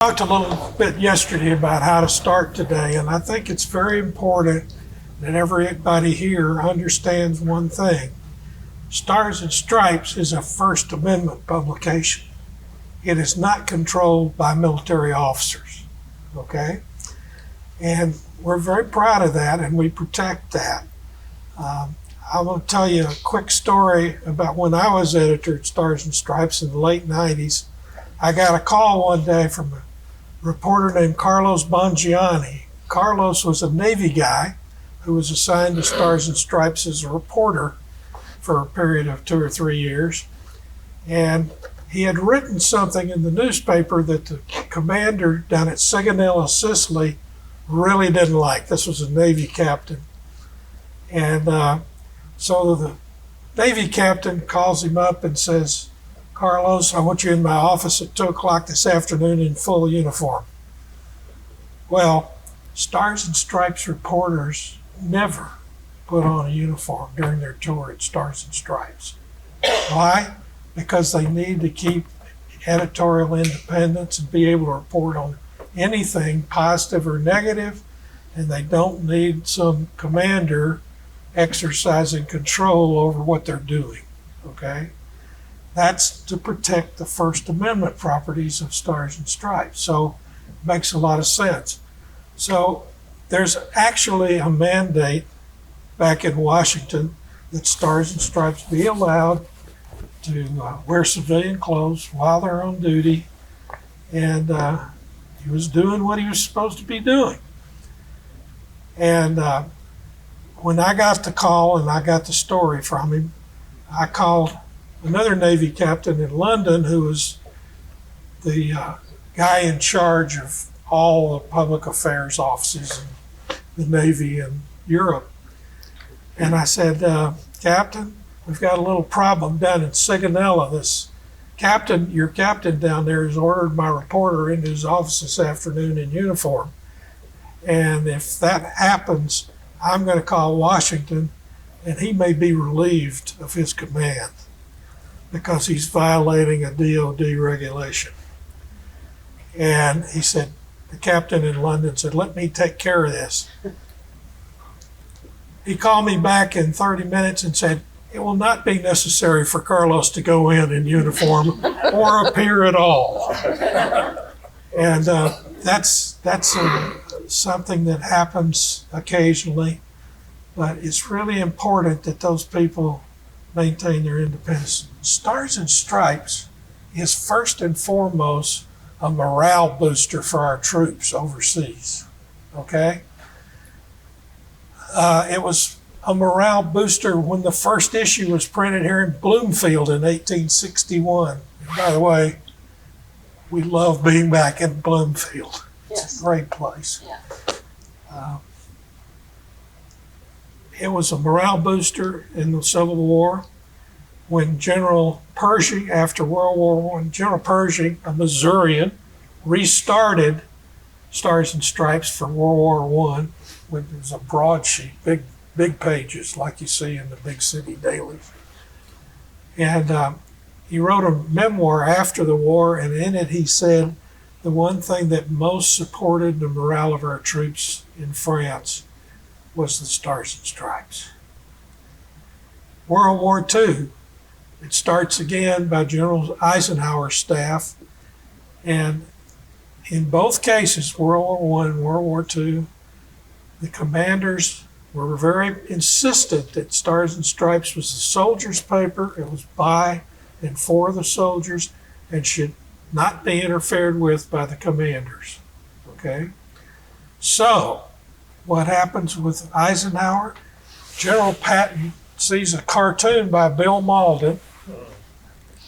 Talked a little bit yesterday about how to start today, and I think it's very important that everybody here understands one thing. Stars and Stripes is a First Amendment publication. It is not controlled by military officers, okay? And we're very proud of that, and we protect that. I'm going to tell you a quick story about when I was editor at Stars and Stripes in the late 90s. I got a call one day from a reporter named Carlos Bongianni. Carlos was a Navy guy who was assigned to Stars and Stripes as a reporter for a period of 2 or 3 years. And he had written something in the newspaper that the commander down at Sigonella, Sicily, really didn't like. This was a Navy captain. And so the Navy captain calls him up and says, "Carlos, I want you in my office at 2 o'clock this afternoon in full uniform." Well, Stars and Stripes reporters never put on a uniform during their tour at Stars and Stripes. Why? Because they need to keep editorial independence and be able to report on anything positive or negative, and they don't need some commander exercising control over what they're doing, okay? That's to protect the First Amendment properties of Stars and Stripes. So it makes a lot of sense. So there's actually a mandate back in Washington that Stars and Stripes be allowed to wear civilian clothes while they're on duty. And he was doing what he was supposed to be doing. And when I got the call and I got the story from him, I called another Navy captain in London who was the guy in charge of all the public affairs offices in the Navy in Europe. And I said, "Captain, we've got a little problem down in Sigonella. Your captain down there has ordered my reporter into his office this afternoon in uniform. And if that happens, I'm going to call Washington and he may be relieved of his command because he's violating a DOD regulation." And he said, the captain in London said, "Let me take care of this." He called me back in 30 minutes and said, "It will not be necessary for Carlos to go in uniform or appear at all." And that's something that happens occasionally, but it's really important that those people maintain their independence. Stars and Stripes is first and foremost a morale booster for our troops overseas, okay? It was a morale booster when the first issue was printed here in Bloomfield in 1861. And by the way, we love being back in Bloomfield. Yes. It's a great place. Yeah. It was a morale booster in the Civil War. When General Pershing, after World War I, General Pershing, a Missourian, restarted Stars and Stripes for World War I, when it was a broadsheet, big pages like you see in the big city dailies. And he wrote a memoir after the war, and in it he said the one thing that most supported the morale of our troops in France was the Stars and Stripes. World War II, it starts again by General Eisenhower's staff, and in both cases, World War I and World War II, the commanders were very insistent that Stars and Stripes was a soldier's paper. It was by and for the soldiers and should not be interfered with by the commanders, okay? So, what happens with Eisenhower? General Patton sees a cartoon by Bill Malden.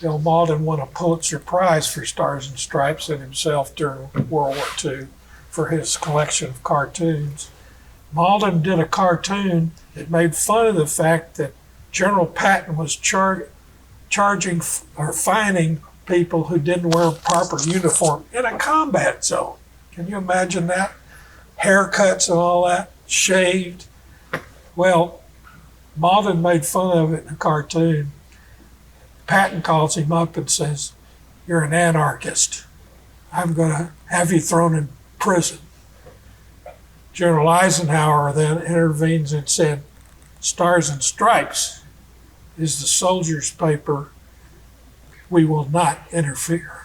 Bill Malden won a Pulitzer Prize for Stars and Stripes and himself during World War II for his collection of cartoons. Malden did a cartoon that made fun of the fact that General Patton was charging or fining people who didn't wear a proper uniform in a combat zone. Can you imagine that? Haircuts and all that, shaved. Well, Malden made fun of it in a cartoon. Patton calls him up and says, "You're an anarchist." I'm going to have you thrown in prison. General Eisenhower then intervenes and said, Stars and Stripes is the soldiers' paper. We will not interfere.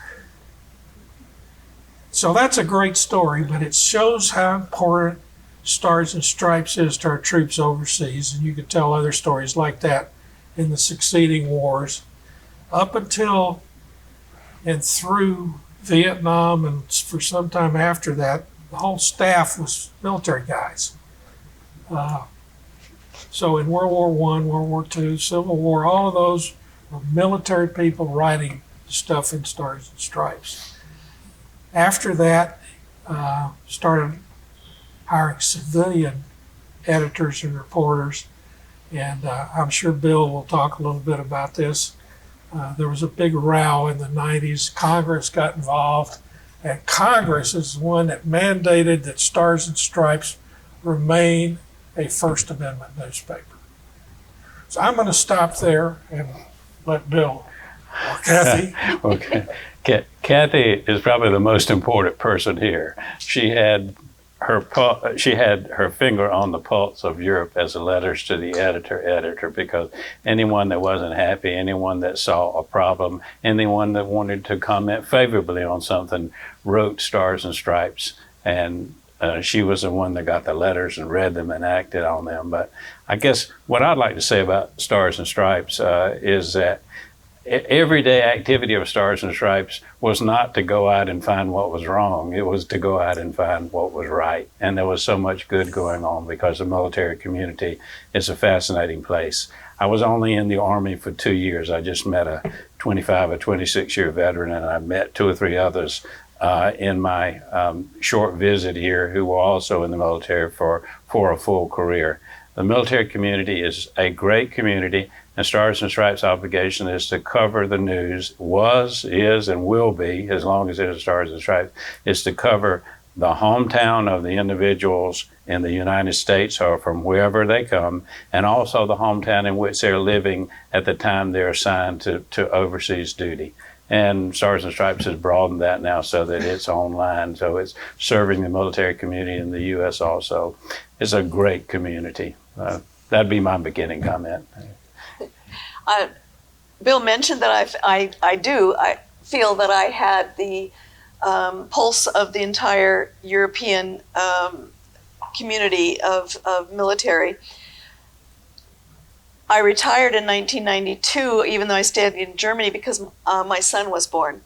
So that's a great story, but it shows how important Stars and Stripes is to our troops overseas. And you could tell other stories like that in the succeeding wars. Up until and through Vietnam and for some time after that, the whole staff was military guys. So in World War I, World War II, Civil War, all of those were military people writing stuff in Stars and Stripes. After that, started hiring civilian editors and reporters, and I'm sure Bill will talk a little bit about this. There was a big row in the 90s. Congress got involved, and Congress is the one that mandated that Stars and Stripes remain a First Amendment newspaper. So I'm going to stop there and let Bill or Kathy. Okay. Kathy is probably the most important person here. She had her finger on the pulse of Europe as the letters to the editor, because anyone that wasn't happy, anyone that saw a problem, anyone that wanted to comment favorably on something wrote Stars and Stripes. And she was the one that got the letters and read them and acted on them. But I guess what I'd like to say about Stars and Stripes is that everyday activity of Stars and Stripes was not to go out and find what was wrong. It was to go out and find what was right. And there was so much good going on because the military community is a fascinating place. I was only in the Army for 2 years. I just met a 25 or 26-year veteran, and I met 2 or 3 others in my short visit here who were also in the military for a full career. The military community is a great community, and Stars and Stripes' obligation is to cover the news, is, and will be, as long as it is Stars and Stripes, is to cover the hometown of the individuals in the United States or from wherever they come, and also the hometown in which they're living at the time they're assigned to overseas duty. And Stars and Stripes has broadened that now so that it's online, so it's serving the military community in the U.S. also. It's a great community. That'd be my beginning comment. Bill mentioned that I feel that I had the pulse of the entire European community of military. I retired in 1992, even though I stayed in Germany because my son was born.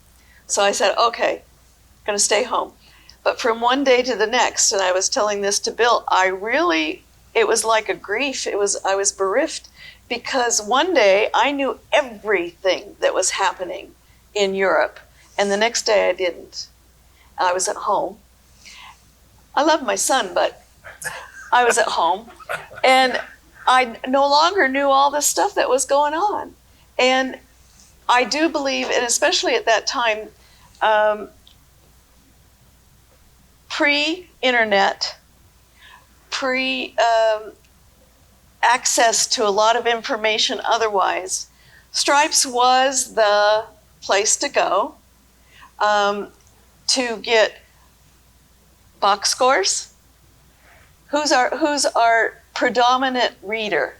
So I said, okay, I'm going to stay home. But from one day to the next, and I was telling this to Bill, it was like a grief. I was bereft because one day I knew everything that was happening in Europe, and the next day I didn't. I was at home. I love my son, but I was at home, and I no longer knew all the stuff that was going on. And I do believe, and especially at that time, pre-internet, access to a lot of information otherwise, Stripes was the place to go to get box scores. Who's our predominant reader?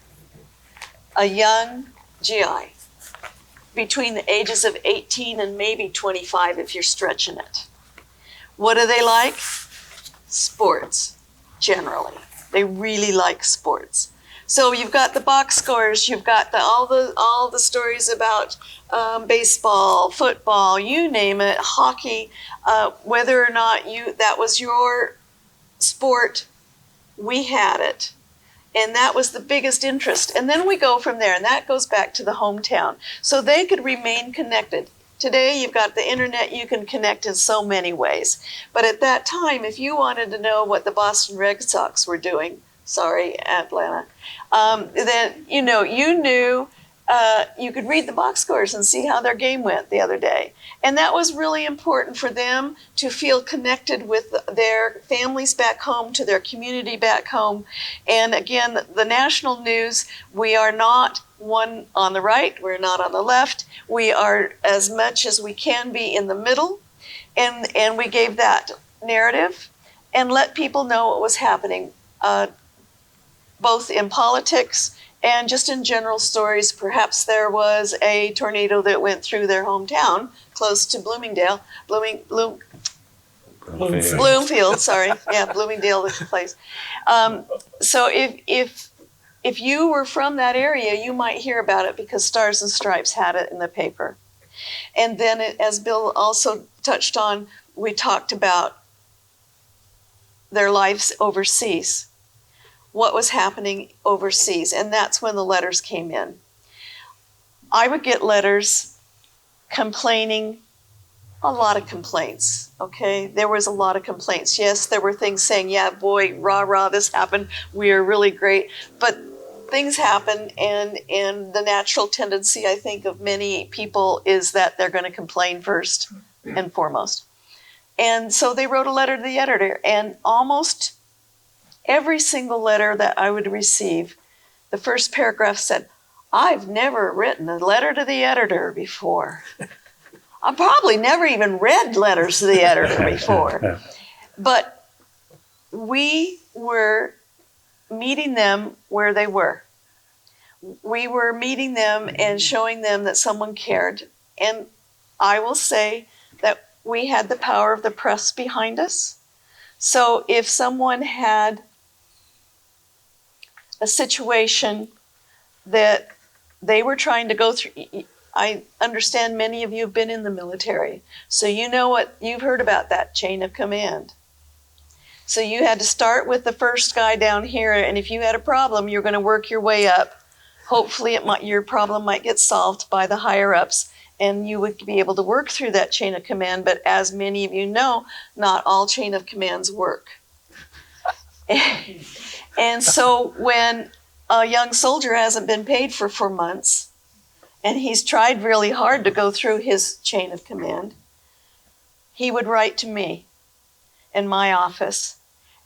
A young GI between the ages of 18 and maybe 25 if you're stretching it. What do they like? Sports, generally. They really like sports. So you've got the box scores, you've got all the stories about baseball, football, you name it, hockey, whether or not that was your sport, we had it. And that was the biggest interest. And then we go from there, and that goes back to the hometown. So they could remain connected. Today, you've got the internet, you can connect in so many ways. But at that time, if you wanted to know what the Boston Red Sox were doing, sorry, Atlanta, then you knew you could read the box scores and see how their game went the other day. And that was really important for them to feel connected with their families back home, to their community back home. And again, the national news, we are not one on the right, we're not on the left. We are as much as we can be in the middle. And we gave that narrative and let people know what was happening, both in politics and just in general stories. Perhaps there was a tornado that went through their hometown, close to Bloomingdale, Bloomfield, sorry. Yeah, Bloomingdale is the place. So if you were from that area, you might hear about it because Stars and Stripes had it in the paper. And then, as Bill also touched on, we talked about their lives overseas, what was happening overseas, and that's when the letters came in. I would get letters complaining, a lot of complaints, okay? There was a lot of complaints. Yes, there were things saying, yeah, boy, rah, rah, this happened, we are really great. But things happen, and the natural tendency, I think, of many people is that they're going to complain first and foremost. And so they wrote a letter to the editor, and almost every single letter that I would receive, the first paragraph said, I've never written a letter to the editor before. I probably never even read letters to the editor before. But we were meeting them where they were. We were meeting them and showing them that someone cared. And I will say that we had the power of the press behind us. So if someone had a situation that they were trying to go through, I understand many of you have been in the military, so you know what, you've heard about that chain of command. So you had to start with the first guy down here, and if you had a problem, you're going to work your way up. Hopefully your problem might get solved by the higher ups, and you would be able to work through that chain of command. But as many of you know, not all chain of commands work. And so when a young soldier hasn't been paid for 4 months, and he's tried really hard to go through his chain of command, he would write to me in my office.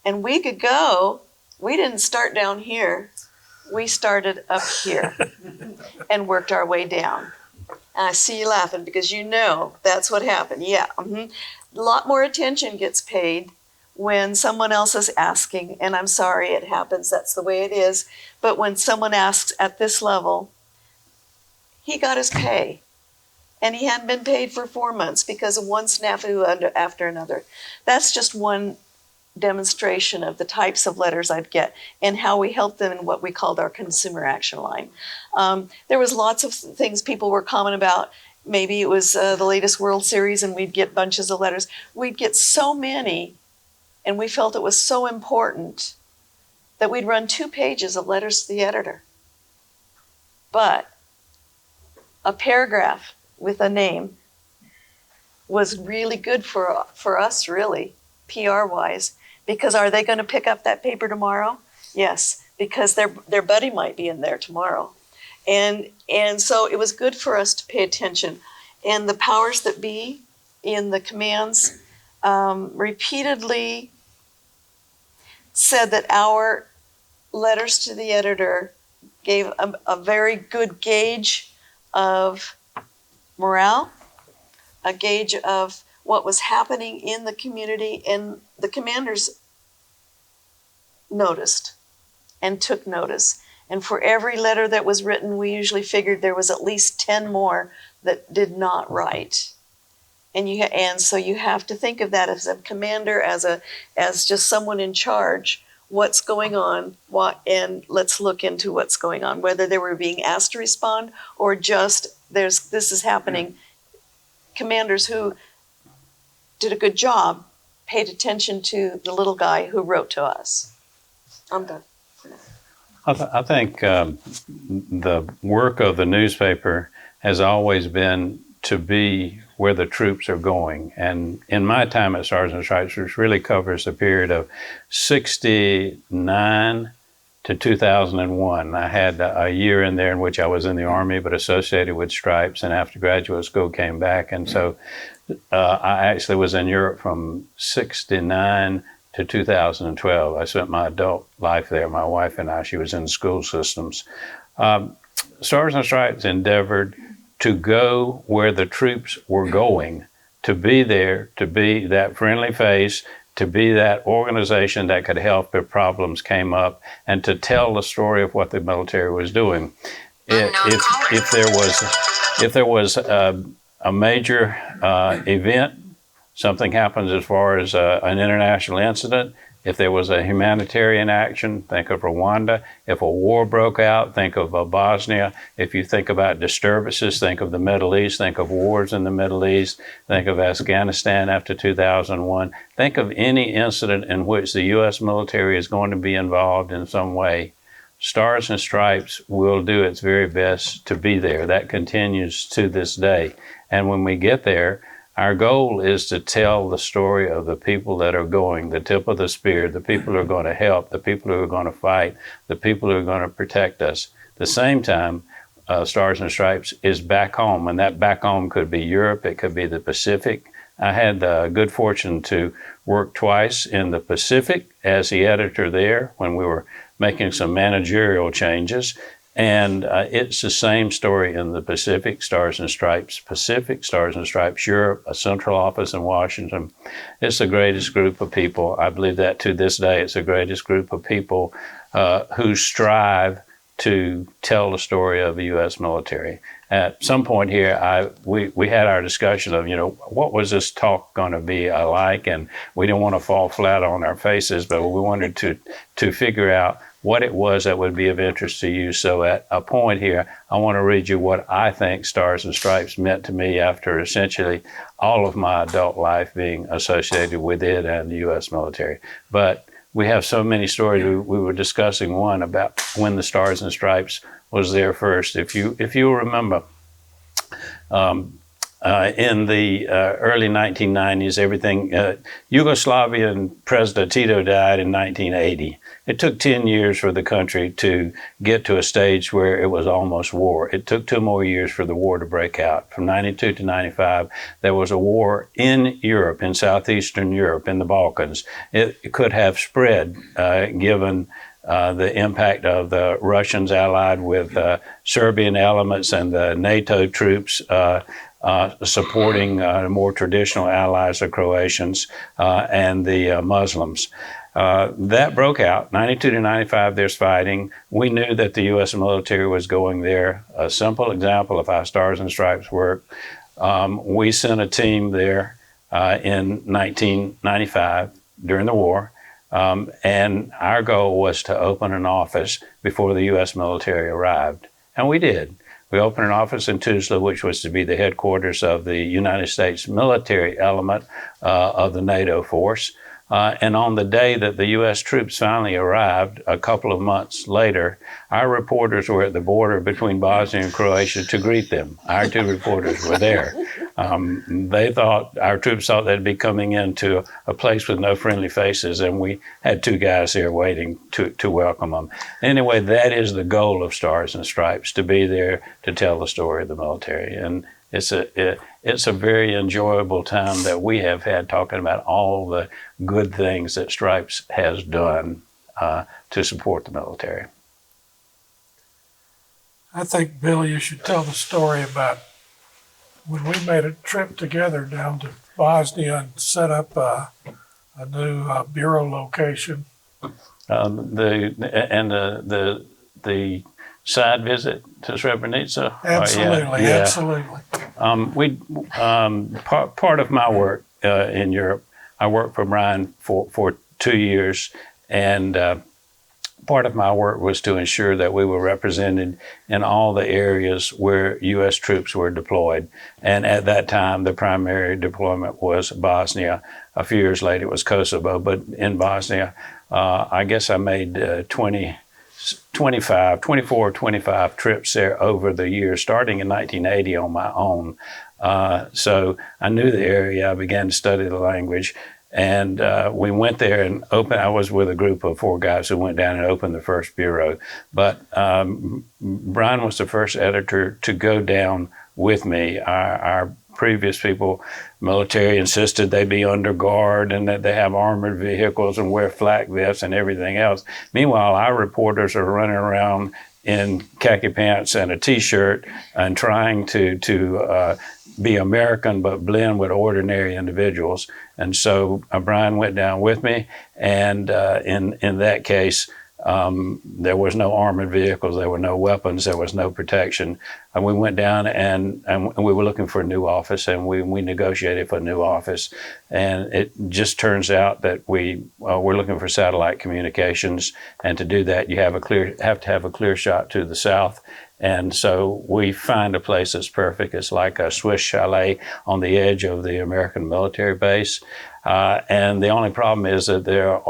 And we could go, we didn't start down here, we started up here and worked our way down. And I see you laughing because you know that's what happened. Yeah, a lot more attention gets paid when someone else is asking, and I'm sorry it happens, that's the way it is. But when someone asks at this level, he got his pay. And he hadn't been paid for 4 months because of one snafu after another. That's just one demonstration of the types of letters I'd get and how we helped them in what we called our consumer action line. There was lots of things people were commenting about. Maybe it was the latest World Series and we'd get bunches of letters. We'd get so many, and we felt it was so important that we'd run 2 pages of letters to the editor. But a paragraph with a name was really good for us, really, PR-wise, because are they going to pick up that paper tomorrow? Yes, because their buddy might be in there tomorrow. And so it was good for us to pay attention. And the powers that be in the commands repeatedly said that our letters to the editor gave a very good gauge of morale, a gauge of what was happening in the community, and the commanders noticed and took notice. And for every letter that was written, we usually figured there was at least 10 more that did not write. And so you have to think of that as a commander, as just someone in charge. What's going on? And let's look into what's going on. Whether they were being asked to respond or just this is happening. Commanders who did a good job paid attention to the little guy who wrote to us. I'm done. I think the work of the newspaper has always been to be where the troops are going. And in my time at Stars and Stripes, which really covers the period of 1969 to 2001. I had a year in there in which I was in the Army, but associated with Stripes, and after graduate school came back. And so I actually was in Europe from 1969 to 2012. I spent my adult life there. My wife and I, she was in school systems. Stars and Stripes endeavored to go where the troops were going to be there, to be that friendly face, to be that organization that could help if problems came up, and to tell the story of what the military was doing. If there was a major event, something happens as far as an international incident. If there was a humanitarian action, think of Rwanda. If a war broke out, think of Bosnia. If you think about disturbances, think of the Middle East. Think of wars in the Middle East. Think of Afghanistan after 2001. Think of any incident in which the U.S. military is going to be involved in some way. Stars and Stripes will do its very best to be there. That continues to this day. And when we get there, our goal is to tell the story of the people that are going, the tip of the spear, the people who are going to help, the people who are going to fight, the people who are going to protect us. At the same time, Stars and Stripes is back home, and that back home could be Europe, it could be the Pacific. I had the good fortune to work twice in the Pacific as the editor there when we were making some managerial changes. And it's the same story in the Pacific, Stars and Stripes Pacific, Stars and Stripes Europe, a central office in Washington. It's the greatest group of people. I believe that to this day, it's the greatest group of people who strive to tell the story of the U.S. military. At some point here, we had our discussion of, what was this talk going to be like? And we didn't want to fall flat on our faces, but we wanted to figure out what it was that would be of interest to you. So at a point here, I want to read you what I think Stars and Stripes meant to me after essentially all of my adult life being associated with it and the U.S. military. But we have so many stories. We were discussing one about when the Stars and Stripes was there first. If you remember, in the early 1990s, Yugoslavian President Tito died in 1980. It took 10 years for the country to get to a stage where it was almost war. It took 2 more years for the war to break out. From 92 to 95, there was a war in Europe, in southeastern Europe, in the Balkans. It could have spread given the impact of the Russians allied with Serbian elements and the NATO troops supporting more traditional allies, the Croatians and the Muslims. That broke out. 92 to 95, there's fighting. We knew that the U.S. military was going there. A simple example of how Stars and Stripes work, we sent a team there in 1995 during the war, and our goal was to open an office before the U.S. military arrived. And we did. We opened an office in Tuzla, which was to be the headquarters of the United States military element of the NATO force. And on the day that the U.S. troops finally arrived, a couple of months later, our reporters were at the border between Bosnia and Croatia to greet them. Our 2 reporters were there. Our troops thought they'd be coming into a place with no friendly faces, and we had 2 guys there waiting to welcome them. Anyway, that is the goal of Stars and Stripes, to be there to tell the story of the military. And it's a very enjoyable time that we have had talking about all the good things that Stripes has done to support the military. I think, Bill, you should tell the story about when we made a trip together down to Bosnia and set up a new bureau location. The side visit to Srebrenica. Absolutely, absolutely. Part of my work in Europe, I worked for Brian for 2 years, and part of my work was to ensure that we were represented in all the areas where U.S. troops were deployed. And at that time, the primary deployment was Bosnia. A few years later, it was Kosovo. But in Bosnia, I guess I made 24, 25 trips there over the years, starting in 1980 on my own. So I knew the area. I began to study the language. And we went there and opened. I was with a group of 4 guys who went down and opened the first bureau. But Brian was the first editor to go down with me. Our previous people, military, insisted they be under guard and that they have armored vehicles and wear flak vests and everything else. Meanwhile, our reporters are running around in khaki pants and a T-shirt and trying to be American but blend with ordinary individuals. And so Brian went down with me, and in that case, there was no armored vehicles, there were no weapons, there was no protection. And we went down and we were looking for a new office, and we negotiated for a new office. And it just turns out that we're looking for satellite communications, and to do that you have to have a clear shot to the south. And so we find a place that's perfect. It's like a Swiss chalet on the edge of the American military base. And the only problem is that there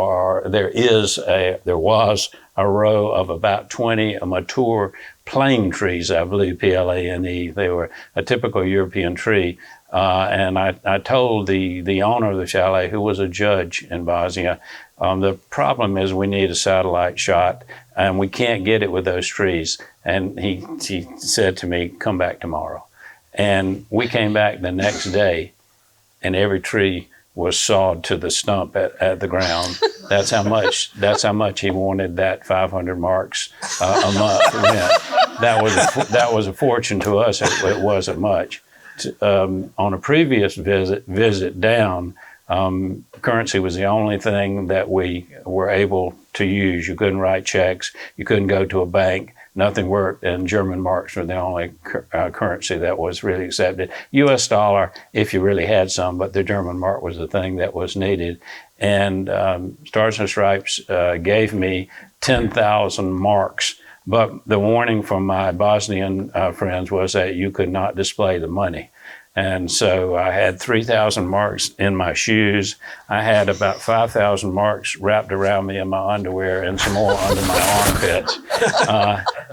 was a row of about 20 mature plane trees, I believe, plane. They were a typical European tree. And I told the owner of the chalet, who was a judge in Bosnia, the problem is we need a satellite shot, and we can't get it with those trees. And he said to me, come back tomorrow. And we came back the next day, and every tree was sawed to the stump at the ground. That's how much he wanted that 500 marks a month rent. That was a fortune to us. It wasn't much. On a previous visit down, currency was the only thing that we were able to use. You couldn't write checks. You couldn't go to a bank. Nothing worked, and German marks were the only currency that was really accepted. U.S. dollar, if you really had some, but the German mark was the thing that was needed. And Stars and Stripes gave me 10,000 marks, but the warning from my Bosnian friends was that you could not display the money. And so I had 3,000 marks in my shoes. I had about 5,000 marks wrapped around me in my underwear and some more under my armpits.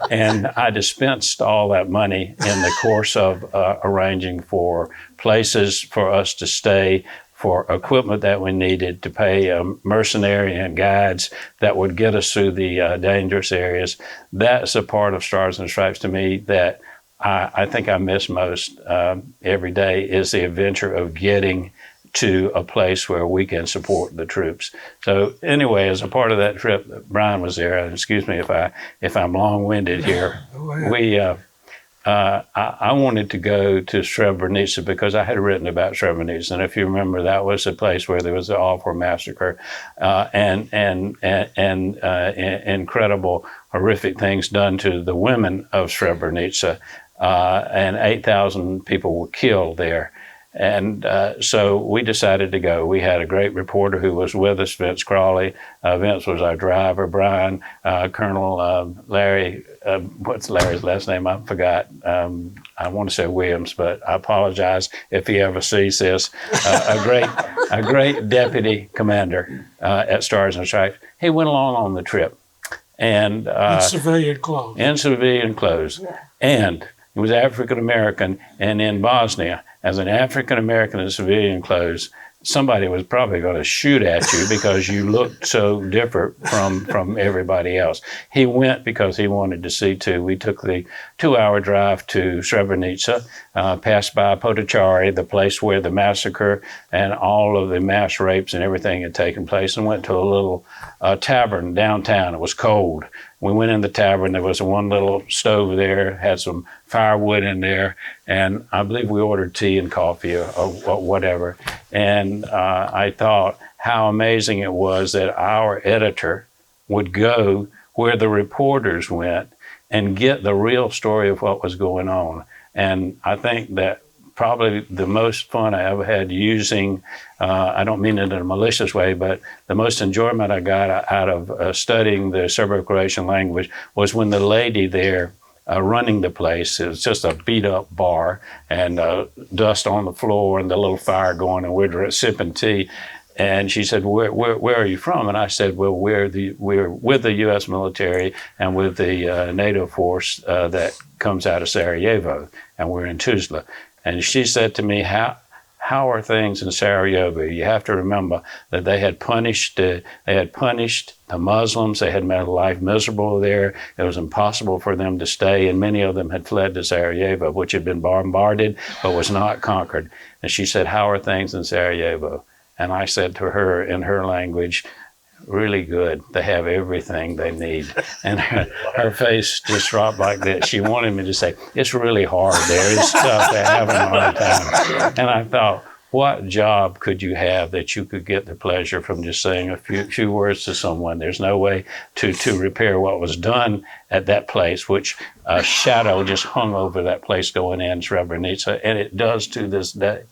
And I dispensed all that money in the course of arranging for places for us to stay, for equipment that we needed, to pay mercenary and guides that would get us through the dangerous areas. That's a part of Stars and Stripes to me that I think I miss most every day, is the adventure of getting to a place where we can support the troops. So anyway, as a part of that trip, Brian was there. And excuse me if I'm long-winded here. I wanted to go to Srebrenica because I had written about Srebrenica, and if you remember, that was a place where there was an awful massacre and incredible, horrific things done to the women of Srebrenica. And 8,000 people were killed there. And so we decided to go. We had a great reporter who was with us, Vince Crawley. Vince was our driver. Brian, Colonel Larry, what's Larry's last name? I forgot. I want to say Williams, but I apologize if he ever sees this. A great deputy commander at Stars and Stripes. He went along on the trip. And in civilian clothes. In civilian clothes. Yeah. And he was African American, and in Bosnia, as an African American in civilian clothes, somebody was probably going to shoot at you because you looked so different from everybody else. He went because he wanted to see too. We took the 2-hour drive to Srebrenica, passed by Potocari, the place where the massacre and all of the mass rapes and everything had taken place, and went to a little tavern downtown. It was cold. We went in the tavern. There was one little stove there, had some firewood in there, and I believe we ordered tea and coffee or whatever. And I thought how amazing it was that our editor would go where the reporters went and get the real story of what was going on. And I think that probably the most fun I ever had using, I don't mean it in a malicious way, but the most enjoyment I got out of studying the Serbo-Croatian language was when the lady there running the place, it was just a beat-up bar and dust on the floor and the little fire going, and we're sipping tea. And she said, where are you from? And I said, well, we're with the U.S. military and with the NATO force that comes out of Sarajevo, and we're in Tuzla. And she said to me, how are things in Sarajevo? You have to remember that they had punished the Muslims. They had made life miserable there. It was impossible for them to stay, and many of them had fled to Sarajevo, which had been bombarded but was not conquered. And she said, how are things in Sarajevo? And I said to her in her language, really good. They have everything they need. And her face just dropped like that. She wanted me to say, it's really hard there. It's tough. They're having a hard time. And I thought, what job could you have that you could get the pleasure from just saying a few words to someone? There's no way to repair what was done at that place, which a shadow just hung over that place going in Srebrenica, and it does to this day,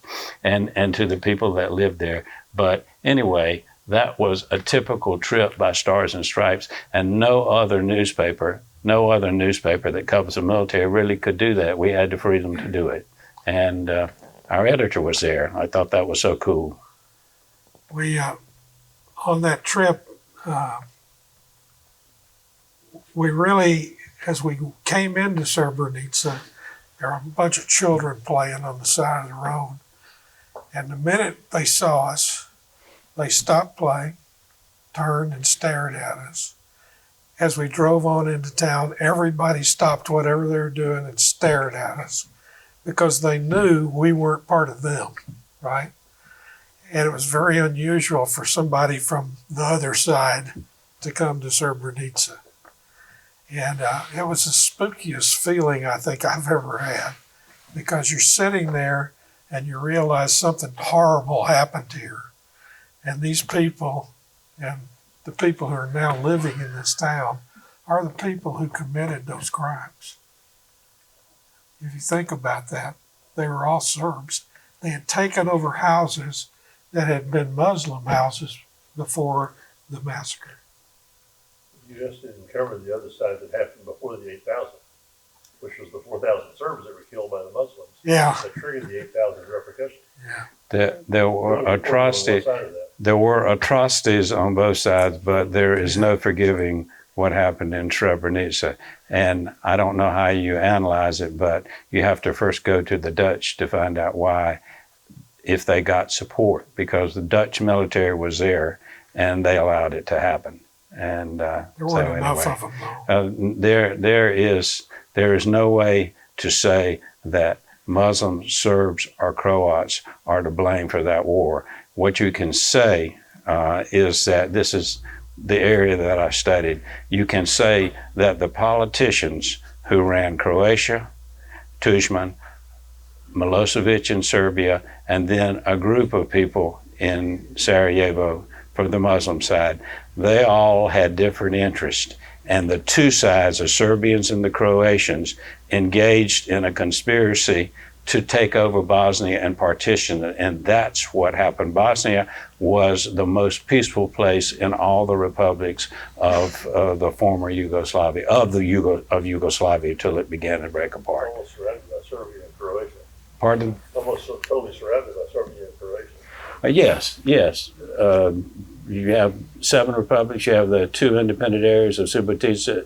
and to the people that live there. But anyway, that was a typical trip by Stars and Stripes, and no other newspaper that covers the military really could do that. We had the freedom to do it. And our editor was there. I thought that was so cool. We, on that trip, we really, as we came into Srebrenica, there were a bunch of children playing on the side of the road. And the minute they saw us, they stopped playing, turned and stared at us. As we drove on into town, everybody stopped whatever they were doing and stared at us because they knew we weren't part of them, right? And it was very unusual for somebody from the other side to come to Srebrenica. And it was the spookiest feeling I think I've ever had, because you're sitting there and you realize something horrible happened here. And these people, and the people who are now living in this town, are the people who committed those crimes. If you think about that, they were all Serbs. They had taken over houses that had been Muslim houses before the massacre. You just didn't cover the other side that happened before the 8,000, which was the 4,000 Serbs that were killed by the Muslims. Yeah. That triggered the 8,000 repercussions. Yeah. There were atrocities. There were atrocities on both sides, but there is no forgiving what happened in Srebrenica. And I don't know how you analyze it, but you have to first go to the Dutch to find out why, if they got support, because the Dutch military was there and they allowed it to happen. And there weren't enough of them, though. There is no way to say that Muslim Serbs or Croats are to blame for that war. What you can say is that this is the area that I studied. You can say that the politicians who ran Croatia, Tudjman, Milosevic in Serbia, and then a group of people in Sarajevo for the Muslim side, they all had different interests. And the two sides, the Serbians and the Croatians, engaged in a conspiracy to take over Bosnia and partition it. And that's what happened. Bosnia was the most peaceful place in all the republics of the former Yugoslavia, of Yugoslavia, till it began to break apart. Almost surrounded by Serbia and Croatia. Pardon? Almost totally surrounded by Serbia and Croatia. Yes. You have 7 republics. You have the 2 independent areas of Subotica,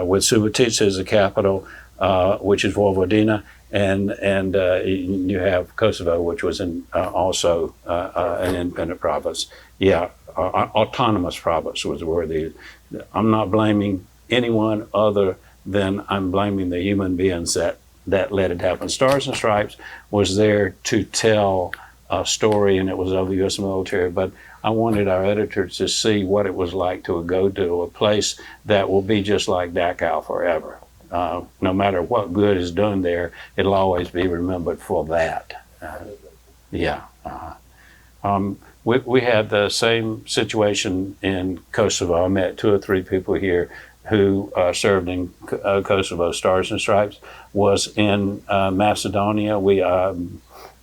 with Subotica as the capital, which is Vojvodina, and you have Kosovo, which was also an independent province. Yeah, autonomous province was the word. I'm not blaming anyone other than I'm blaming the human beings that let it happen. Stars and Stripes was there to tell a story, and it was of the U.S. military, but I wanted our editors to see what it was like to go to a place that will be just like Dachau forever. No matter what good is done there, it'll always be remembered for that. We had the same situation in Kosovo. I met 2 or 3 people here who served in Kosovo. Stars and Stripes was in Macedonia. We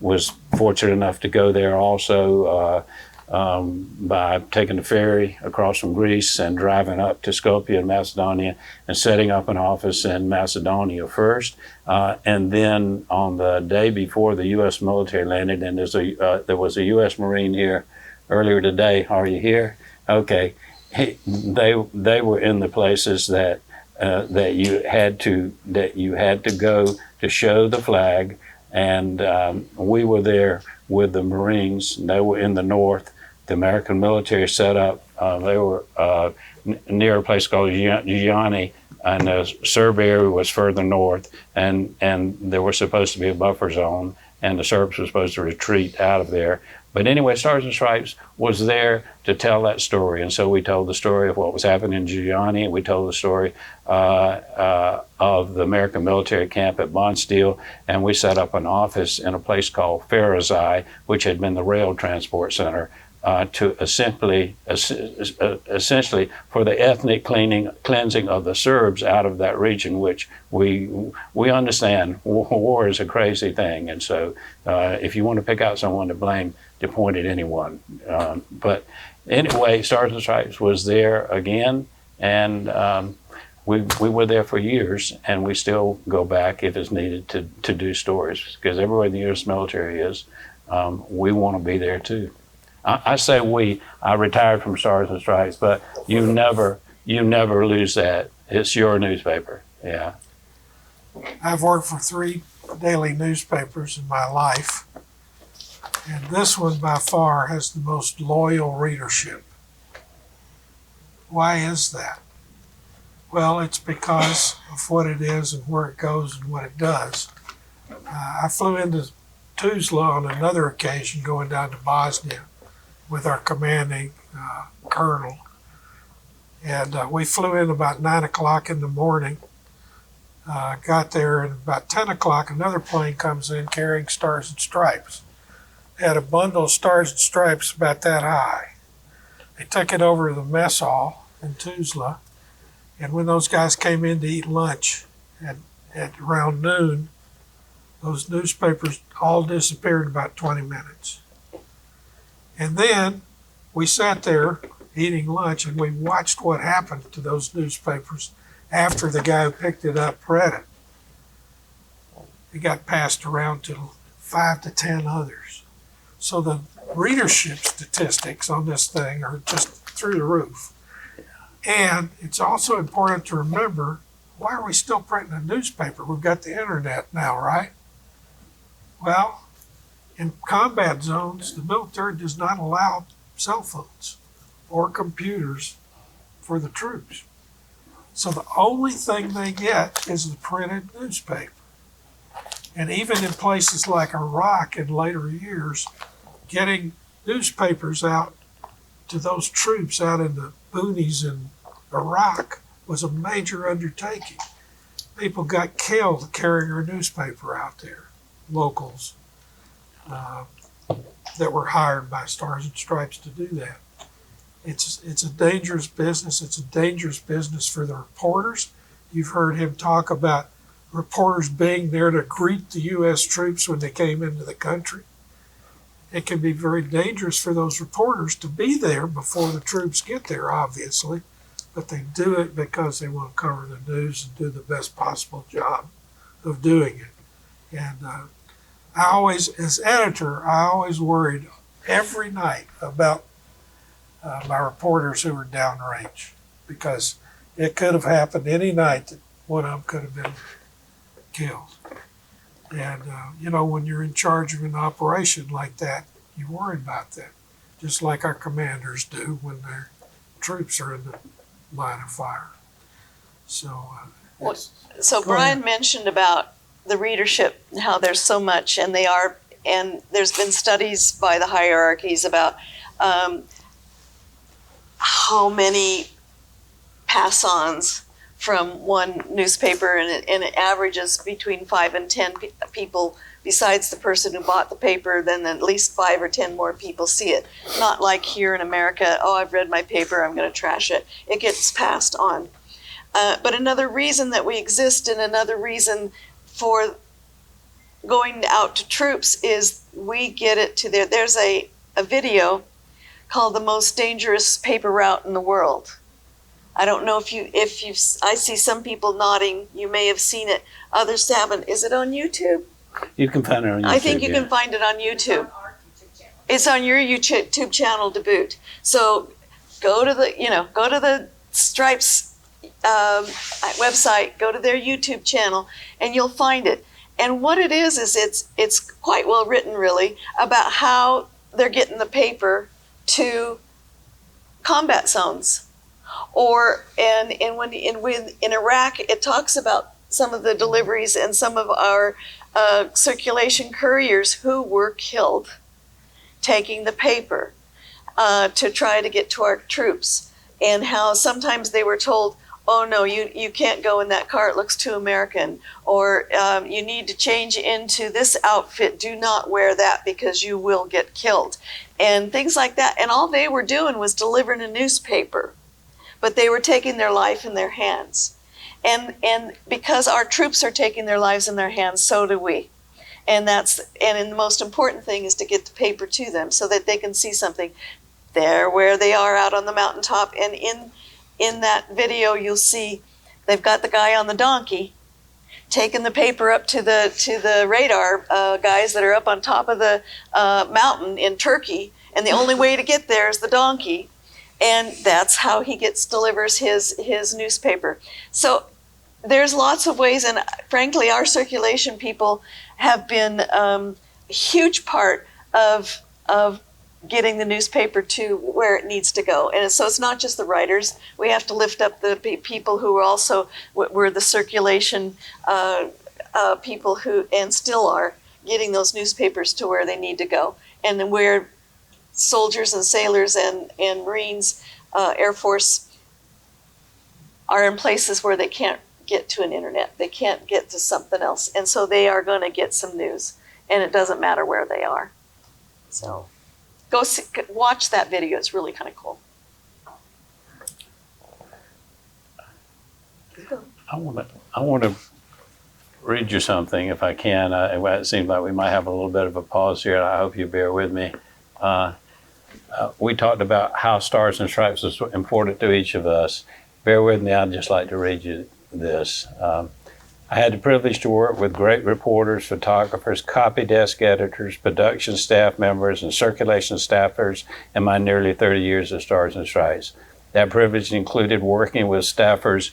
was fortunate enough to go there also by taking the ferry across from Greece and driving up to Skopje in Macedonia and setting up an office in Macedonia first. And then on the day before the U.S. military landed, and there was a U.S. Marine here earlier today. Are you here? Okay. They were in the places that you had to go to show the flag. And we were there with the Marines. They were in the north. The American military set up. They were near a place called Gianni, and the Serb area was further north. And there was supposed to be a buffer zone, and the Serbs were supposed to retreat out of there. But anyway, Stars and Stripes was there to tell that story. And so we told the story of what was happening in Giuliani. We told the story of the American military camp at Bonsteel. And we set up an office in a place called Ferazai, which had been the rail transport center, to essentially for the ethnic cleansing of the Serbs out of that region, which we understand war is a crazy thing. And so if you want to pick out someone to blame, to point at anyone. But anyway, Stars and Stripes was there again, and we were there for years, and we still go back if it's needed to do stories, because everywhere the U.S. military is, we want to be there too. I say we. I retired from Stars and Stripes, but you never lose that. It's your newspaper. Yeah. I've worked for 3 daily newspapers in my life, and this one by far has the most loyal readership. Why is that? Well, it's because of what it is and where it goes and what it does. I flew into Tuzla on another occasion going down to Bosnia with our commanding colonel. And we flew in about 9 o'clock in the morning, got there, and about 10 o'clock another plane comes in carrying Stars and Stripes. They had a bundle of Stars and Stripes about that high. They took it over to the mess hall in Tuzla, and when those guys came in to eat lunch at around noon, those newspapers all disappeared in about 20 minutes. And then we sat there eating lunch, and we watched what happened to those newspapers after the guy who picked it up read it. It got passed around to 5 to 10 others. So the readership statistics on this thing are just through the roof. And it's also important to remember, why are we still printing a newspaper? We've got the internet now, right? Well, in combat zones, the military does not allow cell phones or computers for the troops. So the only thing they get is the printed newspaper. And even in places like Iraq in later years, getting newspapers out to those troops out in the boonies in Iraq was a major undertaking. People got killed carrying our newspaper out there, locals that were hired by Stars and Stripes to do that. It's a dangerous business. It's a dangerous business for the reporters. You've heard him talk about reporters being there to greet the U.S. troops when they came into the country. It can be very dangerous for those reporters to be there before the troops get there, obviously, but they do it because they want to cover the news and do the best possible job of doing it. And I always, as editor, I always worried every night about my reporters who were downrange, because it could have happened any night that one of them could have been killed. And, when you're in charge of an operation like that, you worry about that, just like our commanders do when their troops are in the line of fire. So, So Brian mentioned about the readership and how there's so much, and there's been studies by the hierarchies about how many pass-ons from one newspaper, and it averages between 5 and 10 people besides the person who bought the paper. Then at least 5 or 10 more people see it. Not like here in America, oh, I've read my paper, I'm going to trash it. It gets passed on. But another reason that we exist, and another reason for going out to troops, is we get it to there's a video called The Most Dangerous Paper Route in the World. I don't know if I see some people nodding. You may have seen it. Others haven't. Is it on YouTube? You can find it on YouTube. I think you can find it on YouTube. It's on your YouTube channel to boot. So go to the Stripes website, go to their YouTube channel, and you'll find it. And what it is it's quite well written, really, about how they're getting the paper to combat zones. Or in Iraq, it talks about some of the deliveries and some of our circulation couriers who were killed taking the paper to try to get to our troops, and how sometimes they were told, oh no, you can't go in that car, it looks too American, or you need to change into this outfit, do not wear that because you will get killed, and things like that. And all they were doing was delivering a newspaper, but they were taking their life in their hands. And because our troops are taking their lives in their hands, so do we. And the most important thing is to get the paper to them so that they can see something. There where they are out on the mountaintop, and in that video you'll see they've got the guy on the donkey taking the paper up to the radar guys that are up on top of the mountain in Turkey, and the only way to get there is the donkey, and that's how he delivers his newspaper. So there's lots of ways, and frankly our circulation people have been a huge part of getting the newspaper to where it needs to go. And so it's not just the writers. We have to lift up the people who were the circulation people who, and still are, getting those newspapers to where they need to go. And where soldiers and sailors and Marines, Air Force are in places where they can't get to an internet. They can't get to something else. And so they are going to get some news. And it doesn't matter where they are. So watch that video. It's really kind of cool. I want to read you something if I can. It seems like we might have a little bit of a pause here. I hope you bear with me. We talked about how Stars and Stripes is important to each of us. Bear with me. I'd just like to read you this. I had the privilege to work with great reporters, photographers, copy desk editors, production staff members, and circulation staffers in my nearly 30 years of Stars and Stripes. That privilege included working with staffers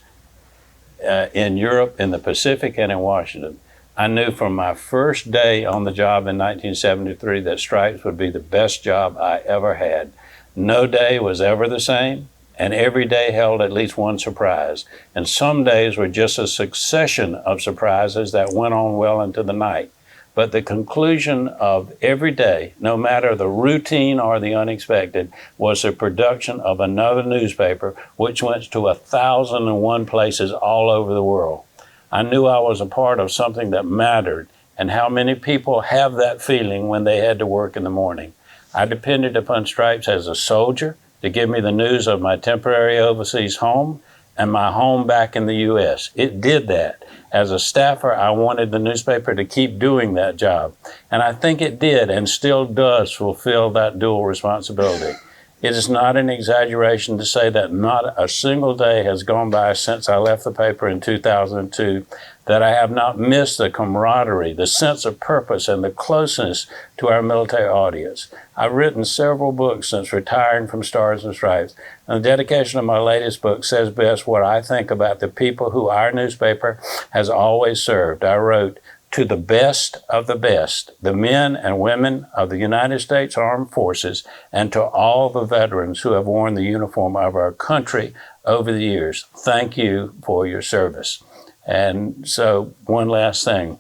in Europe, in the Pacific, and in Washington. I knew from my first day on the job in 1973 that Stripes would be the best job I ever had. No day was ever the same, and every day held at least one surprise. And some days were just a succession of surprises that went on well into the night. But the conclusion of every day, no matter the routine or the unexpected, was the production of another newspaper, which went to 1,001 places all over the world. I knew I was a part of something that mattered, and how many people have that feeling when they head to work in the morning. I depended upon Stripes as a soldier to give me the news of my temporary overseas home and my home back in the U.S. It did that. As a staffer, I wanted the newspaper to keep doing that job. And I think it did and still does fulfill that dual responsibility. It is not an exaggeration to say that not a single day has gone by since I left the paper in 2002 that I have not missed the camaraderie, the sense of purpose, and the closeness to our military audience. I've written several books since retiring from Stars and Stripes, and the dedication of my latest book says best what I think about the people who our newspaper has always served. I wrote, "To the best of the best, the men and women of the United States Armed Forces, and to all the veterans who have worn the uniform of our country over the years, thank you for your service." And so one last thing.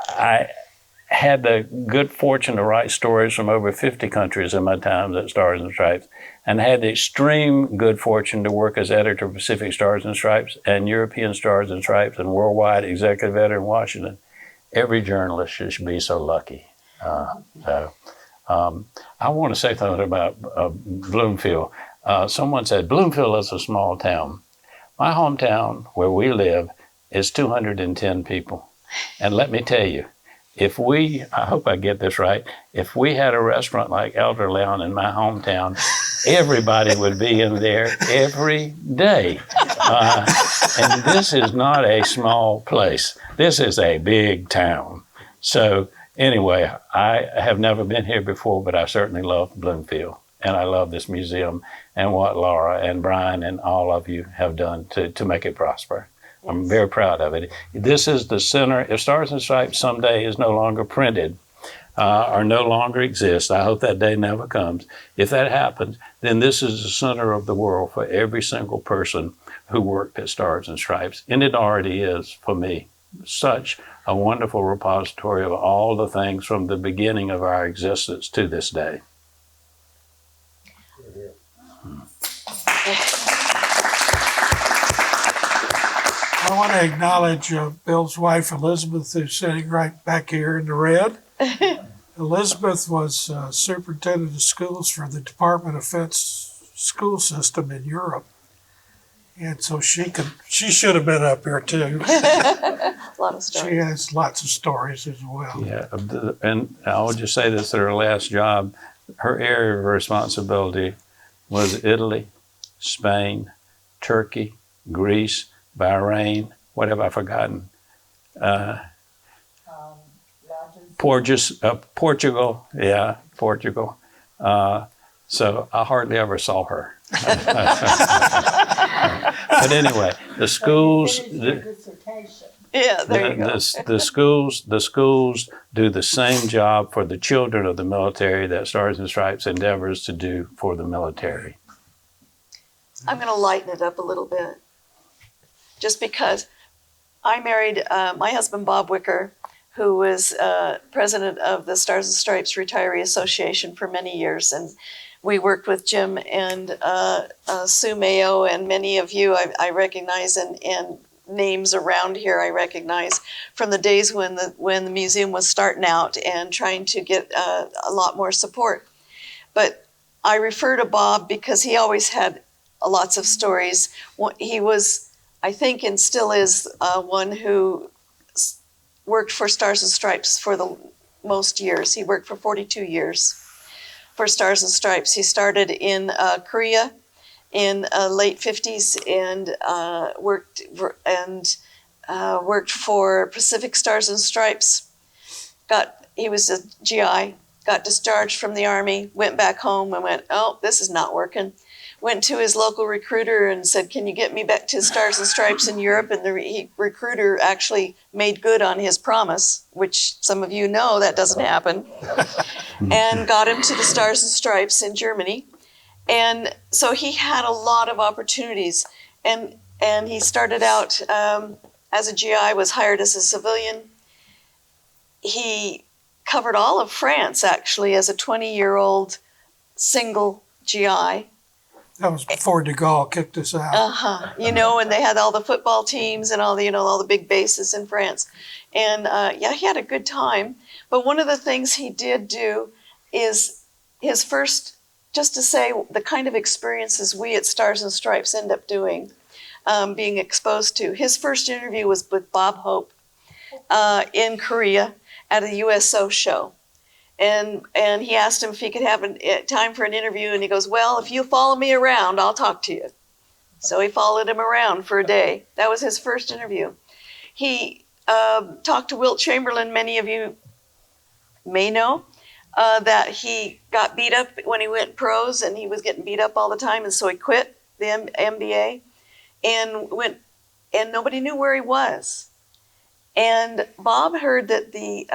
I had the good fortune to write stories from over 50 countries in my times at Stars and Stripes, and had the extreme good fortune to work as editor of Pacific Stars and Stripes and European Stars and Stripes and worldwide executive editor in Washington. Every journalist should be so lucky. I want to say something about Bloomfield. Someone said, Bloomfield is a small town. My hometown, where we live, is 210 people. And let me tell you, I hope I get this right, if we had a restaurant like Elderlown in my hometown, everybody would be in there every day. And this is not a small place. This is a big town. So anyway, I have never been here before, but I certainly love Bloomfield. And I love this museum and what Laura and Brian and all of you have done to make it prosper. Yes. I'm very proud of it. This is the center. If Stars and Stripes someday is no longer printed or no longer exists, I hope that day never comes. If that happens, then this is the center of the world for every single person who worked at Stars and Stripes. And it already is for me. Such a wonderful repository of all the things from the beginning of our existence to this day. I want to acknowledge Bill's wife, Elizabeth, who's sitting right back here in the red. Elizabeth was superintendent of schools for the Department of Defense school system in Europe. And so she should have been up here too. A lot of stories. She has lots of stories as well. Yeah, and I will just say this, at her last job, her area of responsibility was Italy, Spain, Turkey, Greece, Bahrain, what have I forgotten? Portugal, yeah, Portugal. So I hardly ever saw her. But anyway, the schools, Yeah, there you go. the schools do the same job for the children of the military that Stars and Stripes endeavors to do for the military. I'm going to lighten it up a little bit. Just because I married my husband, Bob Wicker, who was president of the Stars and Stripes Retiree Association for many years. And we worked with Jim and Sue Mayo, and many of you I recognize, and names around here I recognize from the days when the museum was starting out and trying to get a lot more support. But I refer to Bob because he always had lots of stories. He was, I think, and still is one who worked for Stars and Stripes for the most years. He worked for 42 years for Stars and Stripes. He started in Korea in late 50s and worked for Pacific Stars and Stripes. He was a GI, got discharged from the Army, went back home and went, oh, this is not working. Went to his local recruiter and said, can you get me back to Stars and Stripes in Europe? And the recruiter actually made good on his promise, which some of you know that doesn't happen, and got him to the Stars and Stripes in Germany. And so he had a lot of opportunities. And he started out as a GI, was hired as a civilian. He covered all of France, actually, as a 20-year-old single GI. That was before de Gaulle kicked us out. And they had all the football teams and all the big bases in France. And he had a good time. But one of the things he did do is his first, just to say the kind of experiences we at Stars and Stripes end up doing, being exposed to. His first interview was with Bob Hope in Korea at a USO show. And he asked him if he could have time for an interview, and he goes, well, if you follow me around, I'll talk to you. So he followed him around for a day. That was his first interview. He talked to Wilt Chamberlain. Many of you may know that he got beat up when he went pros, and he was getting beat up all the time, and so he quit the MBA and went, and nobody knew where he was. And Bob heard that the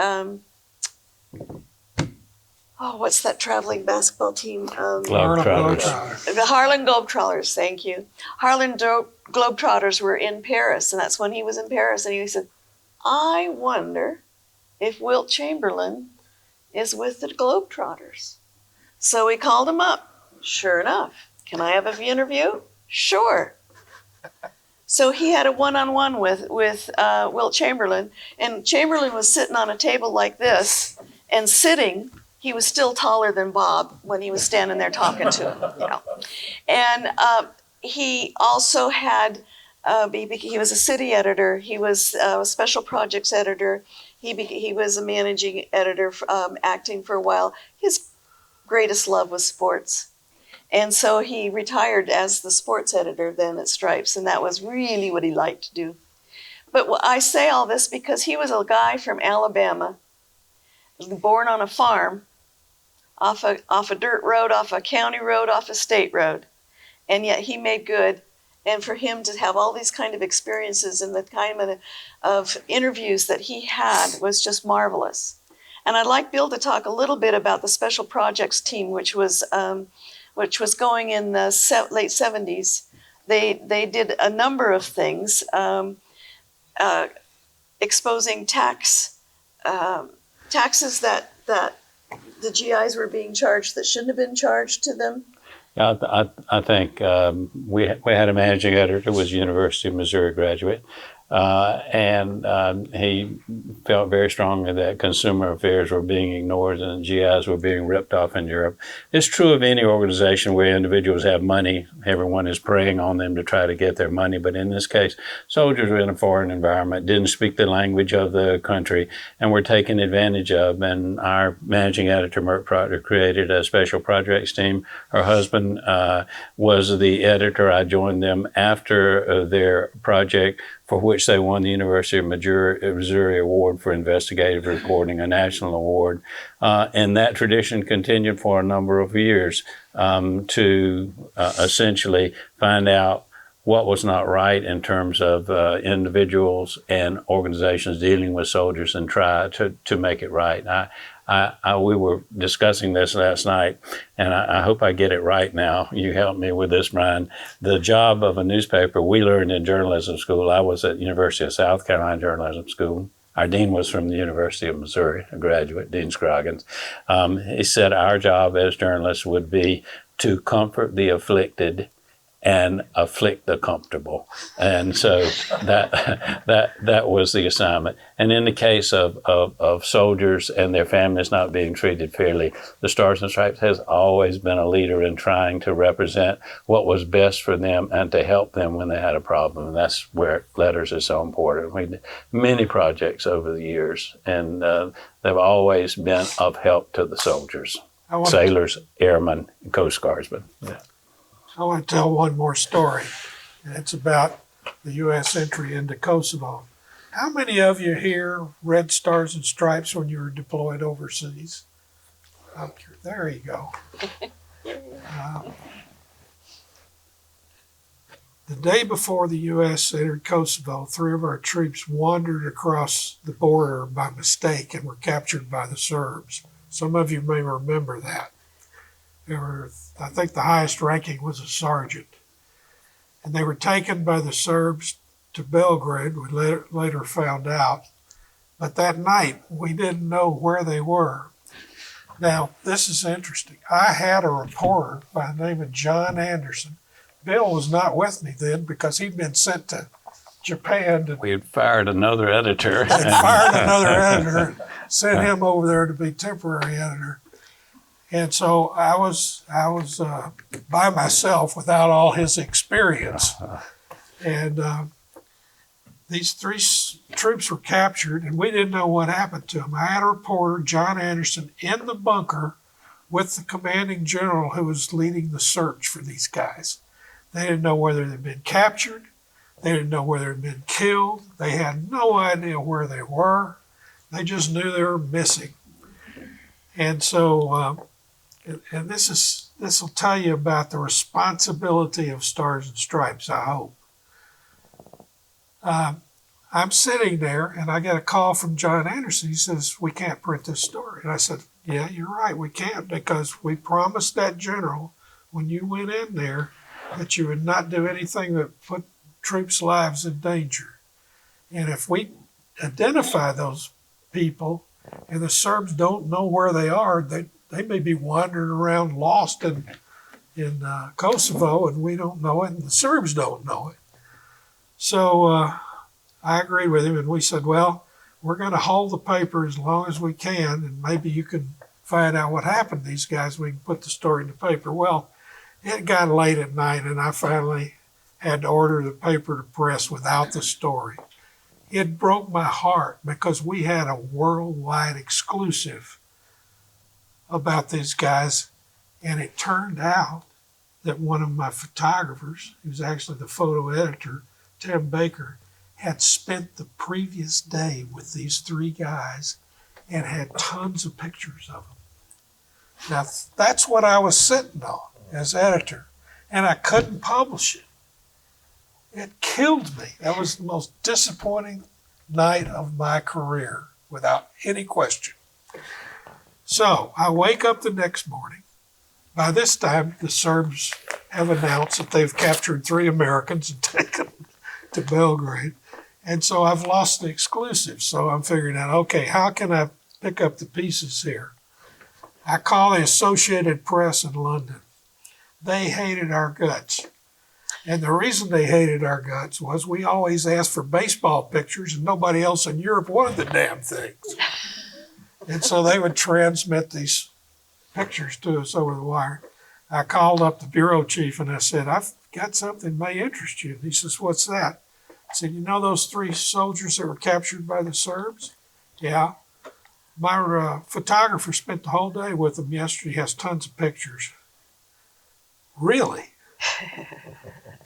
what's that traveling basketball team? Globetrotters. The Harlem Globetrotters, thank you. Harlem Globetrotters were in Paris, and that's when he was in Paris. And he said, I wonder if Wilt Chamberlain is with the Globetrotters. So we called him up. Sure enough. Can I have an interview? Sure. So he had a one-on-one with Wilt Chamberlain, and Chamberlain was sitting on a table like this, and sitting. He was still taller than Bob when he was standing there talking to him. And he also had, he was a city editor. He was a special projects editor. He was a managing editor, acting for a while. His greatest love was sports. And so he retired as the sports editor then at Stripes, and that was really what he liked to do. But I say all this because he was a guy from Alabama, born on a farm, off a dirt road, off a county road, off a state road. And yet he made good. And for him to have all these kind of experiences and the kind of interviews that he had was just marvelous. And I'd like Bill to talk a little bit about the special projects team, which was going in the late 70s. They did a number of things, exposing taxes that the GIs were being charged that shouldn't have been charged to them. Yeah, I think we had a managing editor who was a University of Missouri graduate, and he felt very strongly that consumer affairs were being ignored and GIs were being ripped off in Europe. It's true of any organization where individuals have money. Everyone is preying on them to try to get their money. But in this case, soldiers were in a foreign environment, didn't speak the language of the country, and were taken advantage of. And our managing editor, Mert Proctor, created a special projects team. Her husband was the editor. I joined them after their project, for which they won the University of Missouri Award for Investigative Reporting, a national award. And that tradition continued for a number of years to essentially find out what was not right in terms of individuals and organizations dealing with soldiers and try to make it right. We were discussing this last night, and I hope I get it right now. You help me with this, Brian. The job of a newspaper, we learned in journalism school. I was at University of South Carolina Journalism School. Our dean was from the University of Missouri, a graduate, Dean Scroggins. He said our job as journalists would be to comfort the afflicted and afflict the comfortable. And so that was the assignment. And in the case of soldiers and their families not being treated fairly, the Stars and Stripes has always been a leader in trying to represent what was best for them and to help them when they had a problem. And that's where letters are so important. We did many projects over the years, and they've always been of help to the soldiers, sailors, airmen, and Coast Guardsmen. Yeah. I want to tell one more story, and it's about the U.S. entry into Kosovo. How many of you here read Stars and Stripes when you were deployed overseas? There you go. The day before the U.S. entered Kosovo, 3 of our troops wandered across the border by mistake and were captured by the Serbs. Some of you may remember that. I think the highest ranking was a sergeant. And they were taken by the Serbs to Belgrade, we later found out. But that night, we didn't know where they were. Now, this is interesting. I had a reporter by the name of John Anderson. Bill was not with me then because he'd been sent to Japan. We had fired another editor. Sent him over there to be temporary editor. And so I was by myself without all his experience. And these 3 troops were captured, and we didn't know what happened to them. I had a reporter, John Anderson, in the bunker with the commanding general who was leading the search for these guys. They didn't know whether they'd been captured. They didn't know whether they'd been killed. They had no idea where they were. They just knew they were missing. And so... And this will tell you about the responsibility of Stars and Stripes, I hope. I'm sitting there, and I get a call from John Anderson. He says, we can't print this story. And I said, yeah, you're right, we can't, because we promised that general when you went in there that you would not do anything that put troops' lives in danger. And if we identify those people and the Serbs don't know where they are, they may be wandering around lost in Kosovo, and we don't know it, and the Serbs don't know it. So I agreed with him, and we said, well, we're going to hold the paper as long as we can, and maybe you can find out what happened to these guys. We can put the story in the paper. Well, it got late at night, and I finally had to order the paper to press without the story. It broke my heart because we had a worldwide exclusive about these guys, and it turned out that one of my photographers, who's actually the photo editor, Tim Baker, had spent the previous day with these 3 guys and had tons of pictures of them. Now, that's what I was sitting on as editor, and I couldn't publish it. It killed me. That was the most disappointing night of my career, without any question. So I wake up the next morning. By this time, the Serbs have announced that they've captured 3 Americans and taken them to Belgrade. And so I've lost the exclusive. So I'm figuring out, okay, how can I pick up the pieces here? I call the Associated Press in London. they hated our guts. And the reason they hated our guts was we always asked for baseball pictures and nobody else in Europe wanted the damn things. And so they would transmit these pictures to us over the wire. I called up the bureau chief and I said, I've got something that may interest you. And he says, what's that? I said, you know those 3 soldiers that were captured by the Serbs? Yeah. My photographer spent the whole day with them yesterday. He has tons of pictures. Really?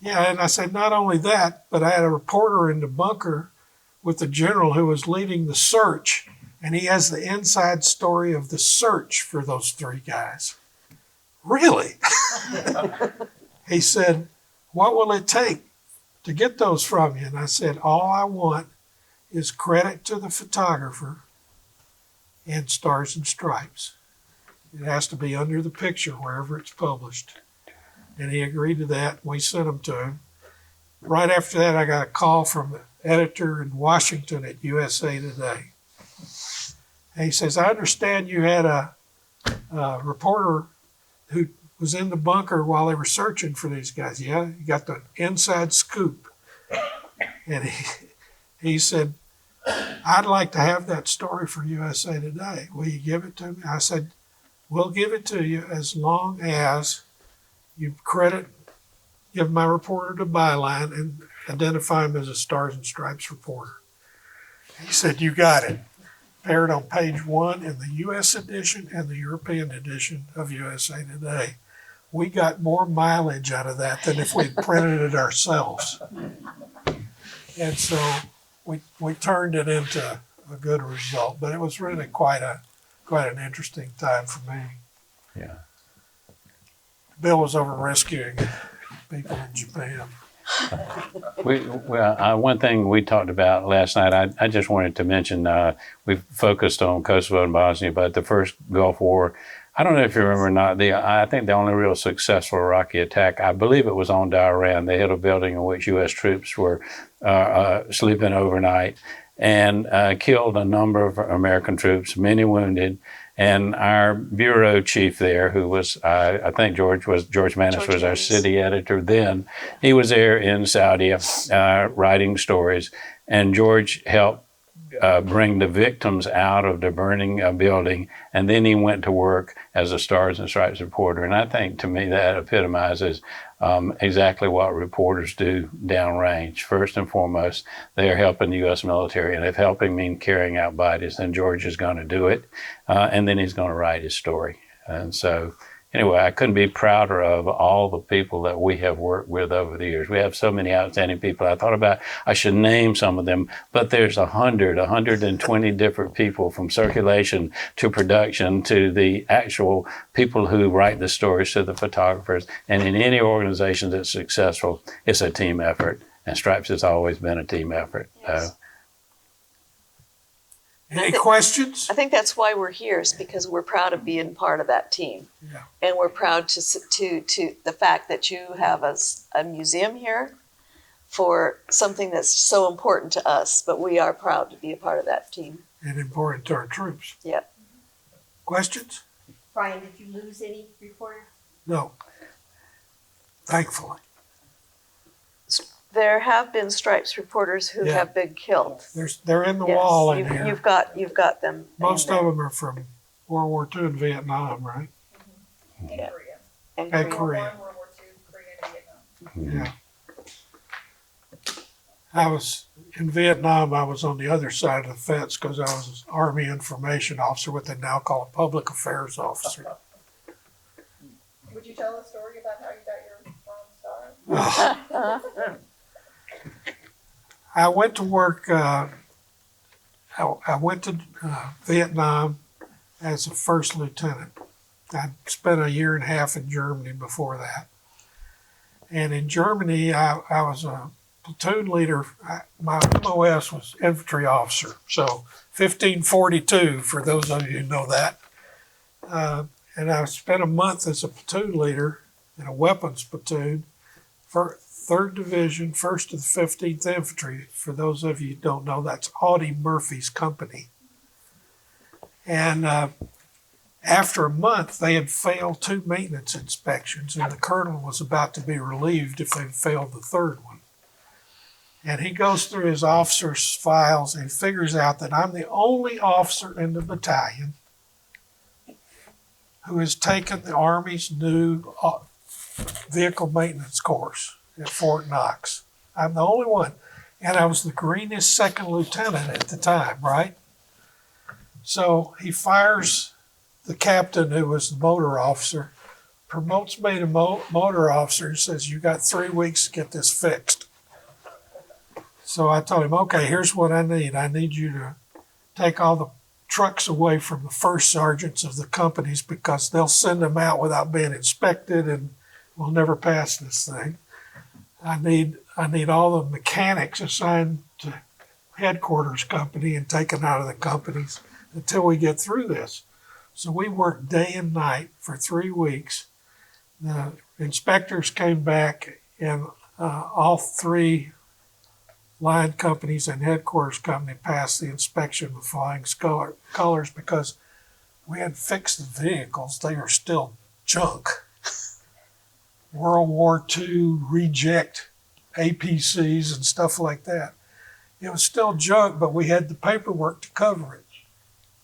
Yeah, and I said, not only that, but I had a reporter in the bunker with the general who was leading the search, and he has the inside story of the search for those 3 guys. Really? He said, what will it take to get those from you? And I said, all I want is credit to the photographer and Stars and Stripes. It has to be under the picture wherever it's published. And he agreed to that. We sent them to him. Right after that, I got a call from an editor in Washington at USA Today. And he says, I understand you had a reporter who was in the bunker while they were searching for these guys. Yeah, he got the inside scoop. And he said, I'd like to have that story for USA Today. Will you give it to me? I said, we'll give it to you as long as you give my reporter the byline and identify him as a Stars and Stripes reporter. He said, you got it. Appeared on page 1 in the U.S. edition and the European edition of USA Today. We got more mileage out of that than if we'd printed it ourselves. And so we turned it into a good result, but it was really quite an interesting time for me. Yeah. Bill was over rescuing people in Japan. One thing we talked about last night, I just wanted to mention, we focused on Kosovo and Bosnia, but the first Gulf War, I don't know if you remember or not, I think the only real successful Iraqi attack, I believe it was on Dhahran. They hit a building in which U.S. troops were sleeping overnight and killed a number of American troops, many wounded. And our bureau chief there, who was, I think George Manis was our city editor then. He was there in Saudi writing stories, and George helped bring the victims out of the burning building, and then he went to work as a Stars and Stripes reporter. And I think, to me, that epitomizes exactly what reporters do downrange. First and foremost, they are helping the U.S. military, and if helping means carrying out bodies, then George is going to do it, and then he's going to write his story. And so, anyway, I couldn't be prouder of all the people that we have worked with over the years. We have so many outstanding people. I thought about, I should name some of them, but there's 120 different people, from circulation to production to the actual people who write the stories to the photographers. And in any organization that's successful, it's a team effort. And Stripes has always been a team effort. Yes. Any questions? I think that's why we're here, is because we're proud of being part of that team. Yeah. And we're proud to the fact that you have a museum here for something that's so important to us, but we are proud to be a part of that team. And important to our troops. Yep. Questions? Brian, did you lose any reporters? No. Thankfully. There have been Stripes reporters who Yeah. have been killed. They're in the Yes, wall in here. you've got them. Most in of there. them are from World War II and Vietnam, right? And Yeah. Korea. And And Korea. Korea. World War II, Korea, and Vietnam. Yeah. I was in Vietnam. I was on the other side of the fence because I was an Army information officer, what they now call a public affairs officer. Would you tell a story about how you got your bronze star? I went to work. I went to Vietnam as a first lieutenant. I spent a year and a half in Germany before that. And in Germany, I was a platoon leader. My MOS was infantry officer, so 1542 for those of you who know that. And I spent a month as a platoon leader in a weapons platoon for 3rd Division, 1st to the 15th Infantry. For those of you who don't know, that's Audie Murphy's company. And After a month, they had failed 2 maintenance inspections, and the colonel was about to be relieved if they failed the third one. And he goes through his officers' files and figures out that I'm the only officer in the battalion who has taken the Army's new vehicle maintenance course at Fort Knox. I'm the only one. And I was the greenest second lieutenant at the time, right? So he fires the captain, who was the motor officer, promotes me to motor officer, and says, you got 3 weeks to get this fixed. So I told him, okay, here's what I need. I need you to take all the trucks away from the first sergeants of the companies because they'll send them out without being inspected and we'll never pass this thing. I need all the mechanics assigned to headquarters company and taken out of the companies until we get through this. So we worked day and night for 3 weeks. The inspectors came back and all 3 line companies and headquarters company passed the inspection with flying colors because we had fixed the vehicles. They are still junk. World War II reject APCs and stuff like that. It was still junk, but we had the paperwork to cover it.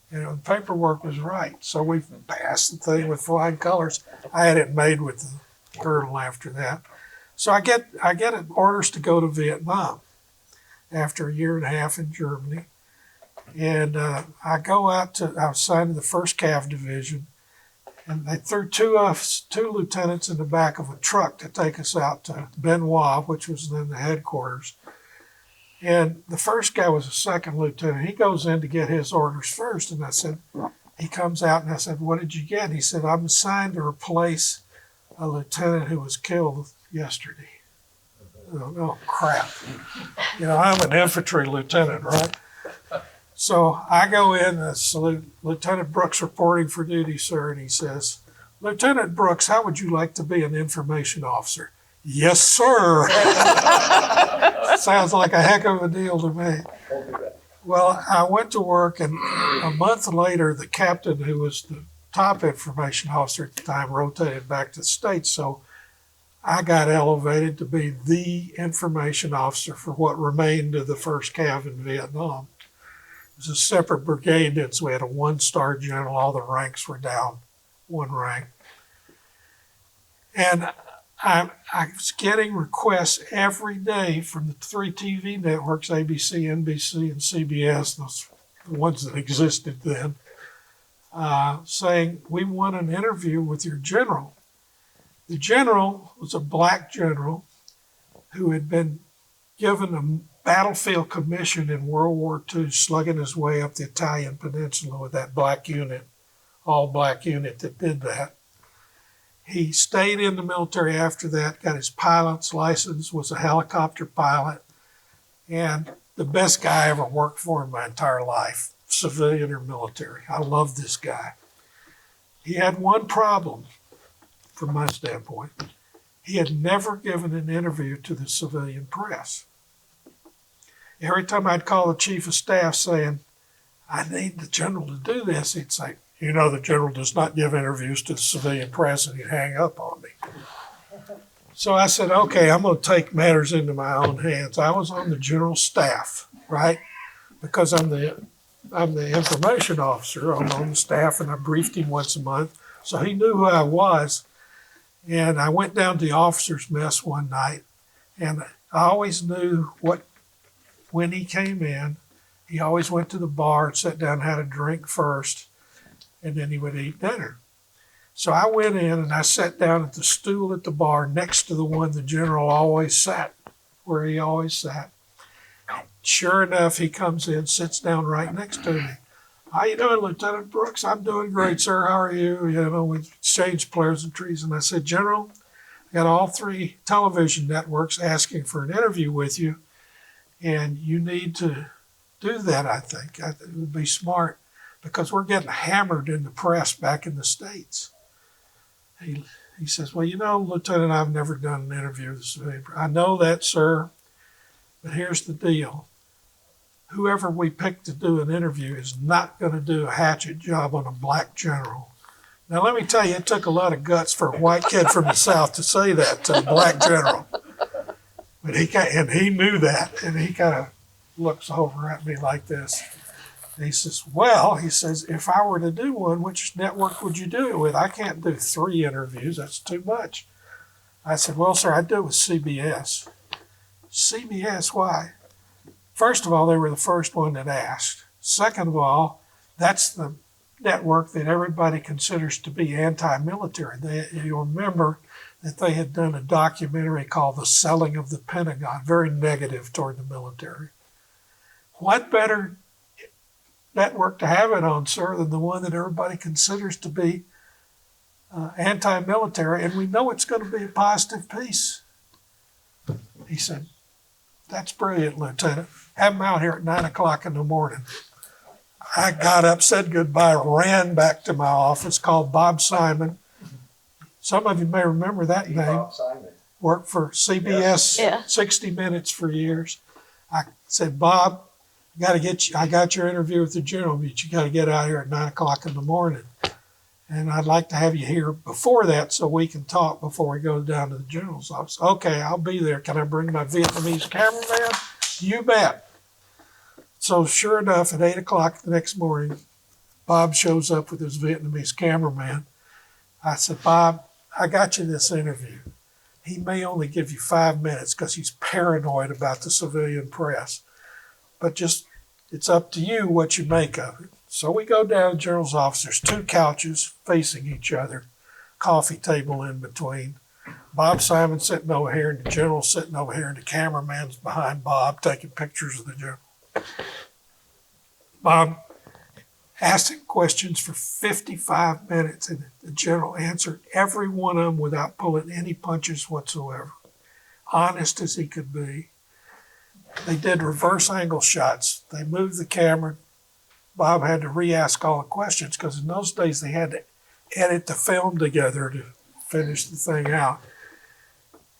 The paperwork was right. So we passed the thing with flying colors. I had it made with the colonel after that. So I get orders to go to Vietnam after a year and a half in Germany. And I go out I was assigned to the 1st Cav Division, and they threw two lieutenants in the back of a truck to take us out to Benoit, which was then the headquarters. And the first guy was a 2nd lieutenant. He goes in to get his orders first, and he comes out, and I said, what did you get? He said, I'm assigned to replace a lieutenant who was killed yesterday. Oh, crap. I'm an infantry lieutenant, right? So I go in and salute Lieutenant Brooks reporting for duty, sir. And he says, Lieutenant Brooks, how would you like to be an information officer? Yes, sir. Sounds like a heck of a deal to me. Well, I went to work, and a month later, the captain, who was the top information officer at the time, rotated back to the States. So I got elevated to be the information officer for what remained of the 1st Cav in Vietnam. It was a separate brigade, and so we had a 1-star general. All the ranks were down 1 rank. And I was getting requests every day from the 3 TV networks, ABC, NBC, and CBS, the ones that existed then, saying, we want an interview with your general. The general was a black general who had been given a battlefield commission in World War II, slugging his way up the Italian peninsula with that black unit, all black unit that did that. He stayed in the military after that, got his pilot's license, was a helicopter pilot, and the best guy I ever worked for in my entire life, civilian or military. I love this guy. He had one problem from my standpoint. He had never given an interview to the civilian press. Every time I'd call the chief of staff saying, I need the general to do this, he'd say, the general does not give interviews to the civilian press, and he'd hang up on me. So I said, okay, I'm going to take matters into my own hands. I was on the general staff, right? Because I'm the information officer. I'm on the staff, and I briefed him once a month. So he knew who I was. And I went down to the officers' mess one night, and I always knew when he came in, he always went to the bar and sat down and had a drink first, and then he would eat dinner. So I went in and I sat down at the stool at the bar next to the one the general always sat, where he always sat. Sure enough, he comes in, sits down right next to me. How you doing, Lieutenant Brooks? I'm doing great, sir. How are you? We exchanged pleasantries. And I said, General, I got all 3 television networks asking for an interview with you, and you need to do that, I think. It would be smart because we're getting hammered in the press back in the States. He says, well, Lieutenant, I've never done an interview with the civilian press. I know that, sir, but here's the deal. Whoever we pick to do an interview is not going to do a hatchet job on a black general. Now, let me tell you, it took a lot of guts for a white kid from the South to say that to a black general. But he knew that, and he kind of looks over at me like this. And he says, well, he says, if I were to do one, which network would you do it with? I can't do 3 interviews. That's too much. I said, well, sir, I'd do it with CBS. CBS, why? First of all, they were the first one that asked. Second of all, that's the network that everybody considers to be anti-military. You'll remember that they had done a documentary called The Selling of the Pentagon, very negative toward the military. What better network to have it on, sir, than the one that everybody considers to be anti-military, and we know it's going to be a positive piece? He said, that's brilliant, Lieutenant. Have him out here at 9 o'clock in the morning. I got up, said goodbye, ran back to my office, called Bob Simon. Some of you may remember that name. Bob Simon. Worked for CBS, Yeah. 60 Minutes for years. I said, Bob, I got your interview with the general, but you got to get out here at 9 o'clock in the morning. And I'd like to have you here before that so we can talk before we go down to the general's office. Okay, I'll be there. Can I bring my Vietnamese cameraman? You bet. So sure enough, at 8 o'clock the next morning, Bob shows up with his Vietnamese cameraman. I said, Bob, I got you this interview. He may only give you 5 minutes because he's paranoid about the civilian press. But just, it's up to you what you make of it. So we go down to the general's office. There's 2 couches facing each other, coffee table in between. Bob Simon sitting over here, and the general sitting over here, and the cameraman's behind Bob taking pictures of the general. Bob asked him questions for 55 minutes, and the general answered every one of them without pulling any punches whatsoever. Honest as he could be. They did reverse angle shots. They moved the camera. Bob had to re-ask all the questions because in those days they had to edit the film together to finish the thing out.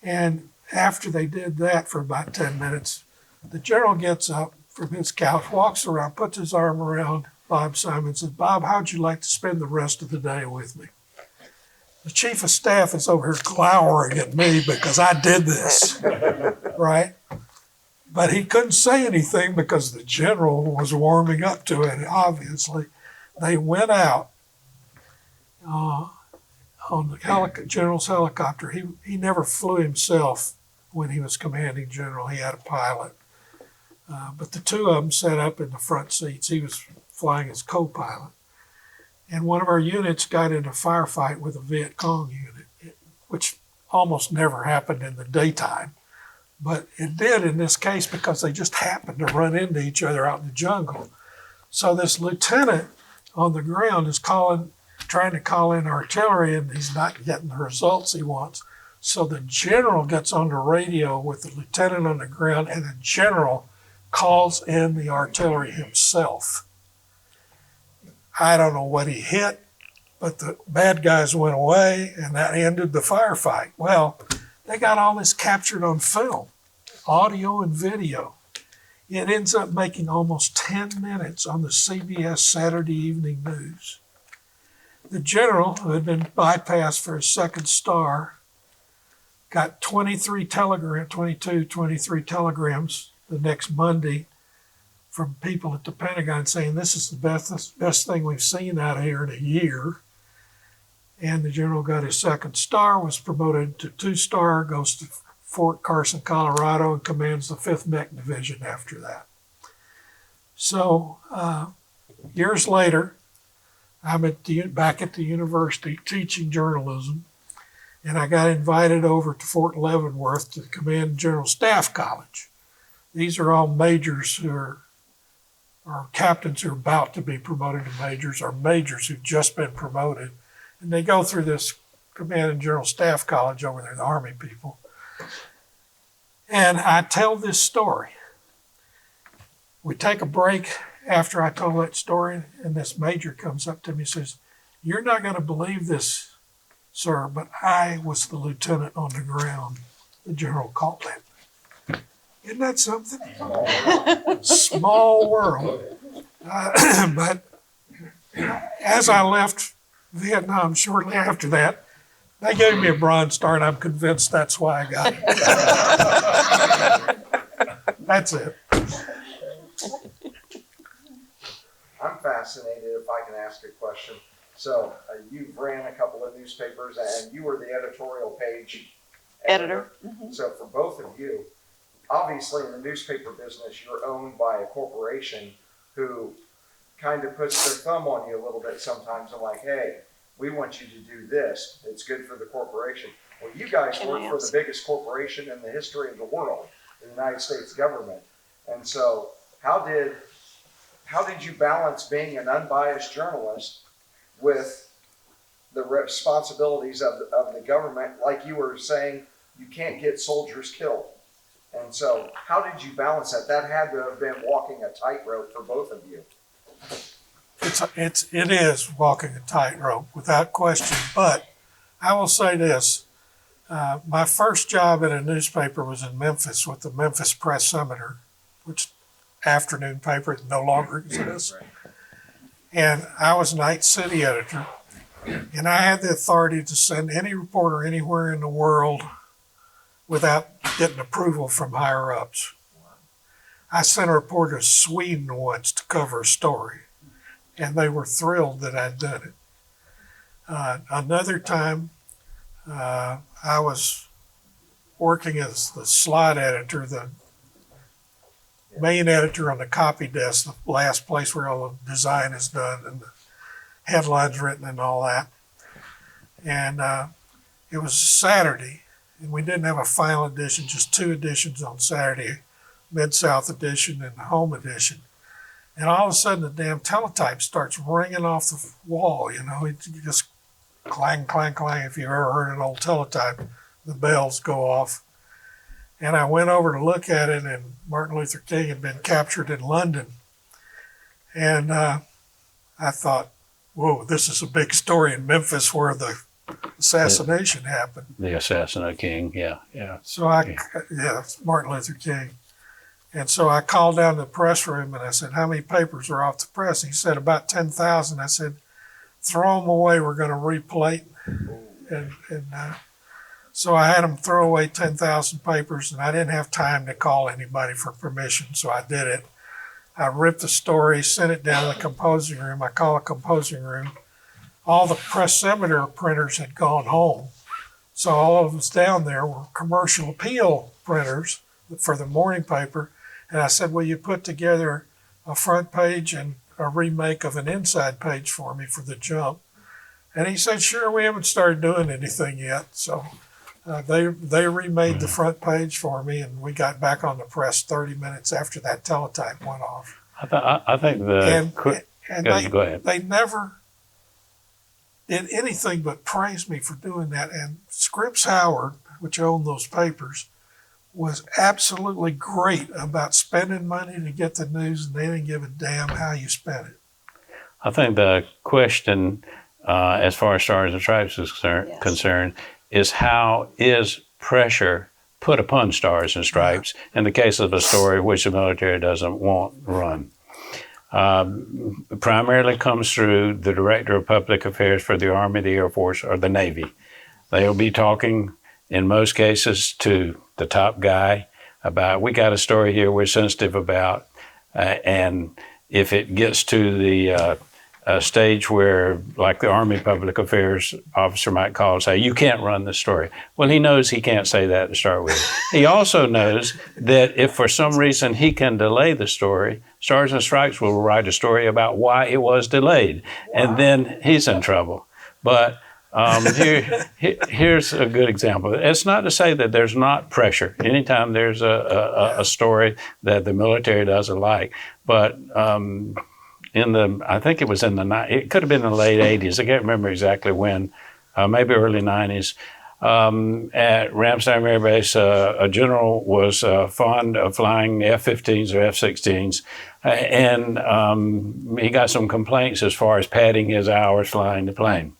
And after they did that for about 10 minutes, the general gets up from his couch, walks around, puts his arm around Bob Simon, and says, Bob, how'd you like to spend the rest of the day with me? The chief of staff is over here glowering at me because I did this, right? But he couldn't say anything because the general was warming up to it, obviously. They went out on the general's helicopter. He never flew himself when he was commanding general. He had a pilot. But the 2 of them sat up in the front seats. He was flying as co-pilot. And one of our units got in a firefight with a Viet Cong unit, which almost never happened in the daytime. But it did in this case because they just happened to run into each other out in the jungle. So this lieutenant on the ground is trying to call in artillery, and he's not getting the results he wants. So the general gets on the radio with the lieutenant on the ground, and the general calls in the artillery himself. I don't know what he hit, but the bad guys went away, and that ended the firefight. Well, they got all this captured on film, audio and video. It ends up making almost 10 minutes on the CBS Saturday Evening News. The general, who had been bypassed for his second star, got 23 telegrams the next Monday from people at the Pentagon saying this is the best thing we've seen out here in a year. And the general got his second star, was promoted to 2-star, goes to Fort Carson, Colorado, and commands the 5th Mech Division after that. So years later, I'm back at the university teaching journalism, and I got invited over to Fort Leavenworth to command General Staff College. These are all majors who are captains who are about to be promoted to majors, or majors who've just been promoted. And they go through this Command and General Staff College over there, the Army people. And I tell this story. We take a break after I told that story, and this major comes up to me and says, "You're not going to believe this, sir, but I was the lieutenant on the ground the general called it." Isn't that something? Small world. But as I left Vietnam shortly after that. They gave me a Bronze Star, and I'm convinced that's why I got it. That's it. I'm fascinated if I can ask a question. So you've ran a couple of newspapers and you were the editorial page editor. So for both of you, obviously in the newspaper business, you're owned by a corporation who kind of puts their thumb on you a little bit sometimes and like, hey, we want you to do this. It's good for the corporation. Well, you guys work for the biggest corporation in the history of the world, the United States government. And so how did you balance being an unbiased journalist with the responsibilities of the government? Like you were saying, you can't get soldiers killed. And so how did you balance that? That had to have been walking a tightrope for both of you. It is walking a tightrope without question. But I will say this: my first job at a newspaper was in Memphis with the Memphis Press-Summoner, which afternoon paper that no longer exists. And I was night city editor, and I had the authority to send any reporter anywhere in the world without getting approval from higher ups. I sent a reporter to Sweden once to cover a story, and they were thrilled that I'd done it. Another time, I was working as the slide editor, the main editor on the copy desk, the last place where all the design is done and the headlines written and all that. And it was Saturday, and we didn't have a final edition, just 2 editions on Saturday, Mid-South edition and the home edition. And all of a sudden, the damn teletype starts ringing off the wall. You know, it just clang, clang, clang. If you've ever heard an old teletype, the bells go off. And I went over to look at it, and Martin Luther King had been captured in London. And I thought, whoa, this is a big story in Memphis where the assassination happened. The assassin of King, yeah. So Martin Luther King. And so I called down to the press room and I said, how many papers are off the press? He said, about 10,000. I said, throw them away. We're going to replate. And so I had them throw away 10,000 papers, and I didn't have time to call anybody for permission, so I did it. I ripped the story, sent it down to the composing room. I call a composing room. All the Press-Summoner printers had gone home. So all of us down there were commercial appeal printers for the morning paper. And I said, will you put together a front page and a remake of an inside page for me for the Jump? And he said, sure, we haven't started doing anything yet. So they remade the front page for me, and we got back on the press 30 minutes after that teletype went off. I think Go ahead. They never did anything but praise me for doing that. And Scripps Howard, which owned those papers, was absolutely great about spending money to get the news, and they didn't give a damn how you spent it. I think the question, as far as Stars and Stripes is concerned, is how is pressure put upon Stars and Stripes in the case of a story which the military doesn't want run. Primarily comes through the Director of Public Affairs for the Army, the Air Force, or the Navy. They'll be talking, in most cases, to the top guy about, we got a story here we're sensitive about, and if it gets to the stage where, like the Army Public Affairs officer might call and say, you can't run this story. Well, he knows he can't say that to start with. He also knows that if for some reason he can delay the story, Stars and Stripes will write a story about why it was delayed, and then he's in trouble. But here's a good example. It's not to say that there's not pressure anytime there's a story that the military doesn't like, but I think it was it could have been in the late 80s. I can't remember exactly when, maybe early 90s. At Ramstein Air Base, a general was fond of flying F-15s or F-16s, and he got some complaints as far as padding his hours flying the plane.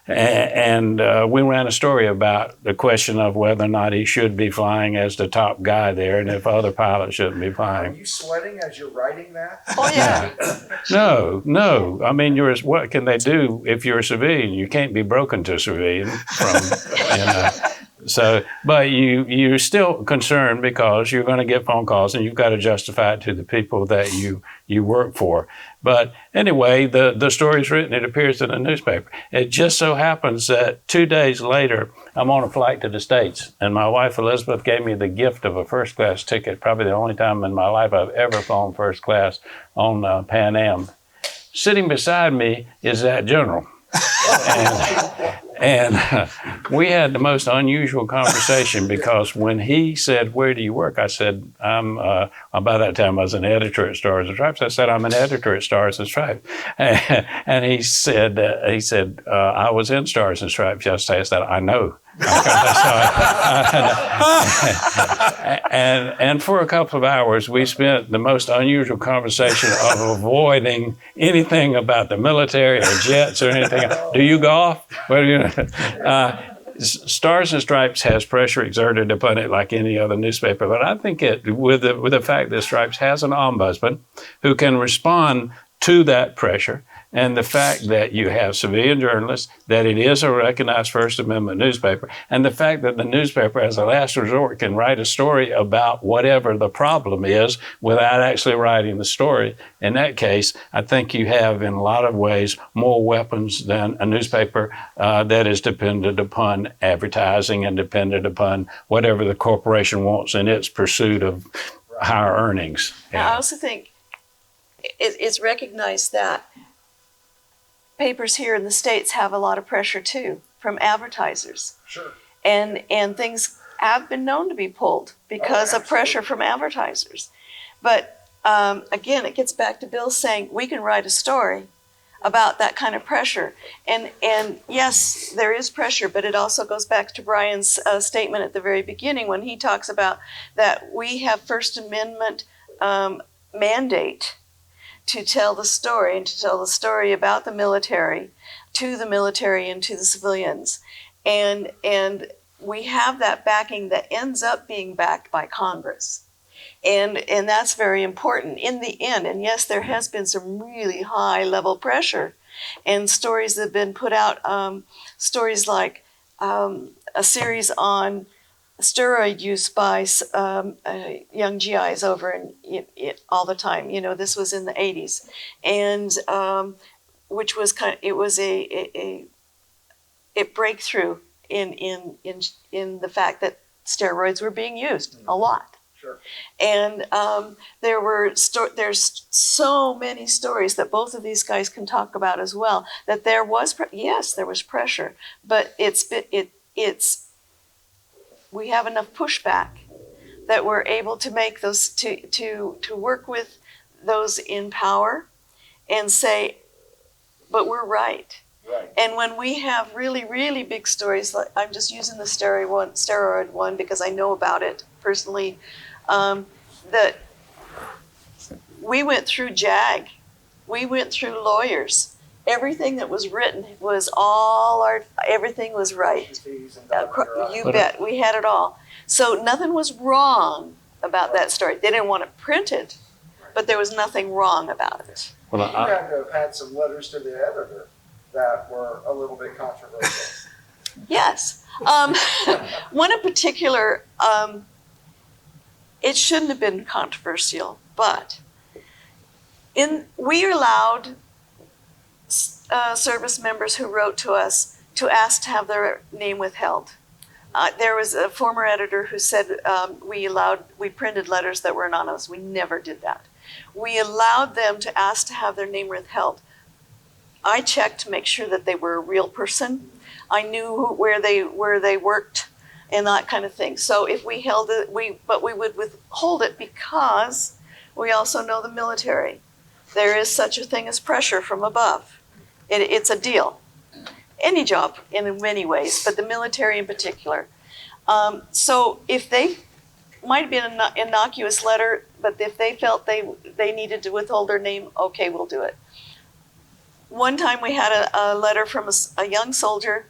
And we ran a story about the question of whether or not he should be flying as the top guy there, and if other pilots shouldn't be Are flying. you sweating as you're writing that? Oh, yeah. No. I mean, what can they do if you're a civilian? You can't be broken to civilian from, you know. So, but you're still concerned because you're going to get phone calls and you've got to justify it to the people that you work for. But anyway, the story's written, it appears in a newspaper. It just so happens that 2 days later, I'm on a flight to the States, and my wife Elizabeth gave me the gift of a first class ticket, probably the only time in my life I've ever flown first class on Pan Am. Sitting beside me is that general. And we had the most unusual conversation because when he said, "Where do you work?" I said, by that time I was an editor at Stars and Stripes. I said, "I'm an editor at Stars and Stripes." And he said, "I was in Stars and Stripes yesterday." I said, "I know." And for a couple of hours, we spent the most unusual conversation of avoiding anything about the military or jets or anything. Do you golf? Well, you know, Stars and Stripes has pressure exerted upon it like any other newspaper, but I think with the fact that Stripes has an ombudsman who can respond to that pressure, and the fact that you have civilian journalists, that it is a recognized First Amendment newspaper, and the fact that the newspaper as a last resort can write a story about whatever the problem is without actually writing the story. In that case, I think you have in a lot of ways more weapons than a newspaper that is dependent upon advertising and dependent upon whatever the corporation wants in its pursuit of higher earnings. Now, I also think it's recognized that papers here in the States have a lot of pressure too from advertisers. Sure. And things have been known to be pulled because of pressure from advertisers. But again, it gets back to Bill saying we can write a story about that kind of pressure. And yes, there is pressure, but it also goes back to Brian's statement at the very beginning when he talks about that we have First Amendment mandate to tell the story and to tell the story about the military to the military and to the civilians. And we have that backing that ends up being backed by Congress. And that's very important in the end. And yes, there has been some really high level pressure and stories that have been put out, stories like a series on steroid use by young GIs over in all the time. You know, this was in the 80s, and which was it was a breakthrough in the fact that steroids were being used a lot. Sure. And there's so many stories that both of these guys can talk about as well. That there was there was pressure, but we have enough pushback that we're able to make those to work with those in power and say, but we're right. Right. And when we have really, really big stories, like I'm just using the steroid one because I know about it personally, that we went through JAG, we went through lawyers. Everything that was written was everything was right. You bet, we had it all. So nothing was wrong about that story. They didn't want it printed, but there was nothing wrong about it. Well, you had to have had some letters to the editor that were a little bit controversial. Yes. One in particular, it shouldn't have been controversial, but we allowed service members who wrote to us to ask to have their name withheld. There was a former editor who said we printed letters that were anonymous. We never did that. We allowed them to ask to have their name withheld. I checked to make sure that they were a real person. I knew where they worked and that kind of thing. So if we held it, but we would withhold it because we also know the military. There is such a thing as pressure from above. It's a deal. Any job in many ways, but the military in particular. So if they might have been an innocuous letter, but if they felt they needed to withhold their name, okay, we'll do it. One time we had a letter from a young soldier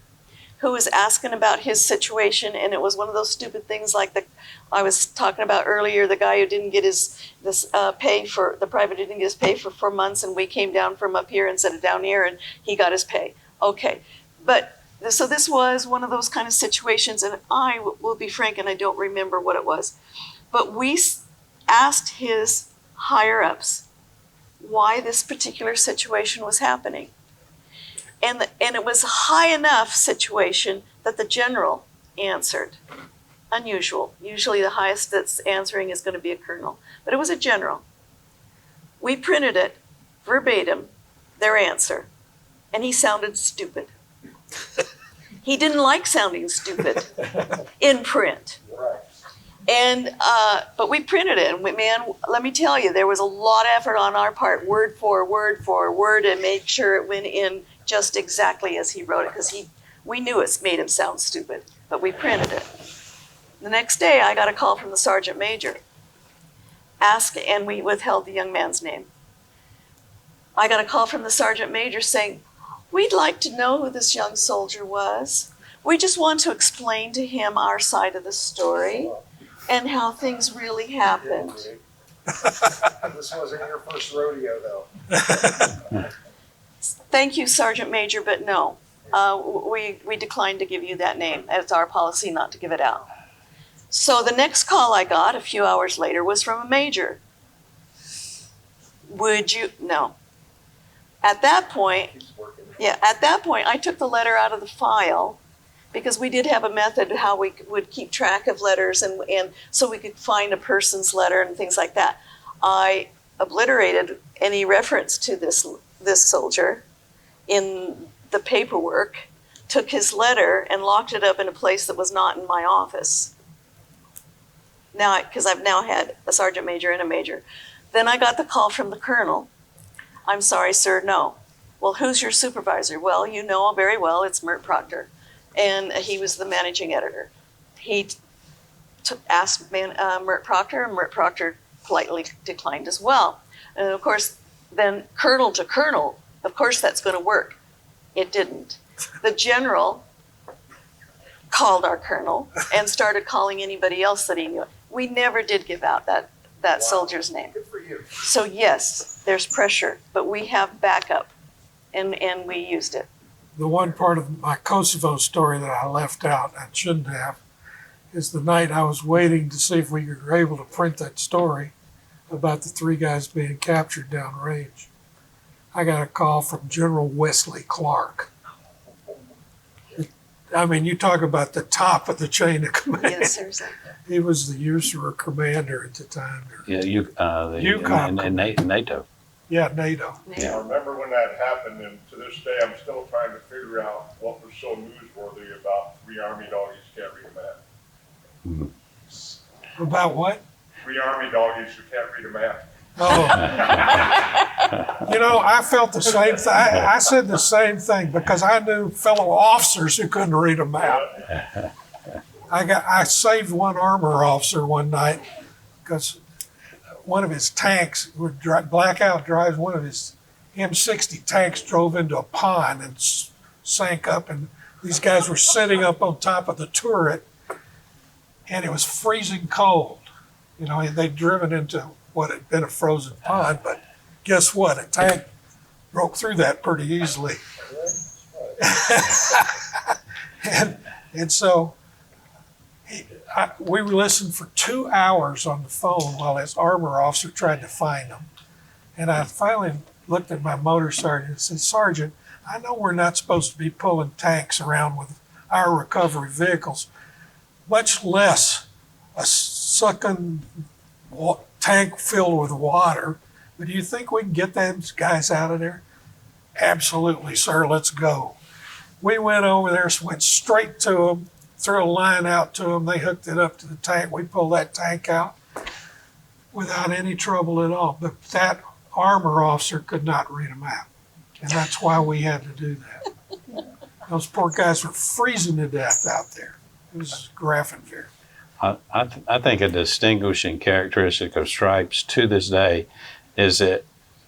who was asking about his situation, and it was one of those stupid things like I was talking about earlier, the guy who didn't get his pay for, the private didn't get his pay for 4 months, and we came down from up here instead of down here, and he got his pay. Okay, but so this was one of those kind of situations, and I will be frank, and I don't remember what it was, but we asked his higher-ups why this particular situation was happening. And it was a high enough situation that the general answered. Unusual. Usually the highest that's answering is going to be a colonel. But it was a general. We printed it verbatim, their answer. And he sounded stupid. He didn't like sounding stupid in print. Right. And but we printed it, and man, let me tell you, there was a lot of effort on our part, word for word, and make sure it went in just exactly as he wrote it, because we knew it made him sound stupid, but we printed it. The next day, I got a call from the sergeant major, and we withheld the young man's name. I got a call from the sergeant major saying, "We'd like to know who this young soldier was. We just want to explain to him our side of the story and how things really happened." This wasn't your first rodeo, though. Thank you, Sergeant Major, but no. We declined to give you that name. It's our policy not to give it out. So the next call I got a few hours later was from a major. Would you? No. At that point, I took the letter out of the file, because we did have a method how we would keep track of letters, and so we could find a person's letter and things like that. I obliterated any reference to this soldier in the paperwork, took his letter and locked it up in a place that was not in my office. Now, because I've now had a sergeant major and a major. Then I got the call from the colonel. "I'm sorry, sir, no." "Well, who's your supervisor?" "Well, you know very well, it's Mert Proctor." And he was the managing editor. He asked Mert Proctor, and Mert Proctor politely declined as well. And of course, then colonel to colonel, of course that's going to work. It didn't. The general called our colonel and started calling anybody else that he knew. We never did give out that soldier's name. Good for you. So yes, there's pressure, but we have backup, and we used it. The one part of my Kosovo story that I left out, I shouldn't have, is the night I was waiting to see if we were able to print that story about the 3 guys being captured downrange. I got a call from General Wesley Clark. I mean, you talk about the top of the chain of command. Yes, there's a. He was the USAR commander at the time. Yeah, Yukon and NATO. Yeah, NATO. Yeah. I remember when that happened, and to this day, I'm still trying to figure out what was so newsworthy about 3 Army doggies can't read a map. About what? 3 Army doggies who can't read a map. Oh. You know, I felt the same thing. I said the same thing because I knew fellow officers who couldn't read a map. I saved one armor officer one night because one of his tanks would blackout drives. One of his M60 tanks drove into a pond and sank up, and these guys were sitting up on top of the turret, and it was freezing cold. You know, they'd driven into what had been a frozen pond, but guess what? A tank broke through that pretty easily. and so we listened for 2 hours on the phone while this armor officer tried to find them. And I finally looked at my motor sergeant and said, "Sergeant, I know we're not supposed to be pulling tanks around with our recovery vehicles, much less a sucking tank filled with water. But do you think we can get those guys out of there?" "Absolutely, sir, let's go." We went over there, went straight to them, threw a line out to them. They hooked it up to the tank. We pulled that tank out without any trouble at all. But that armor officer could not read a map. And that's why we had to do that. Those poor guys were freezing to death out there. It was Grafenwehr. I think a distinguishing characteristic of Stripes to this day is that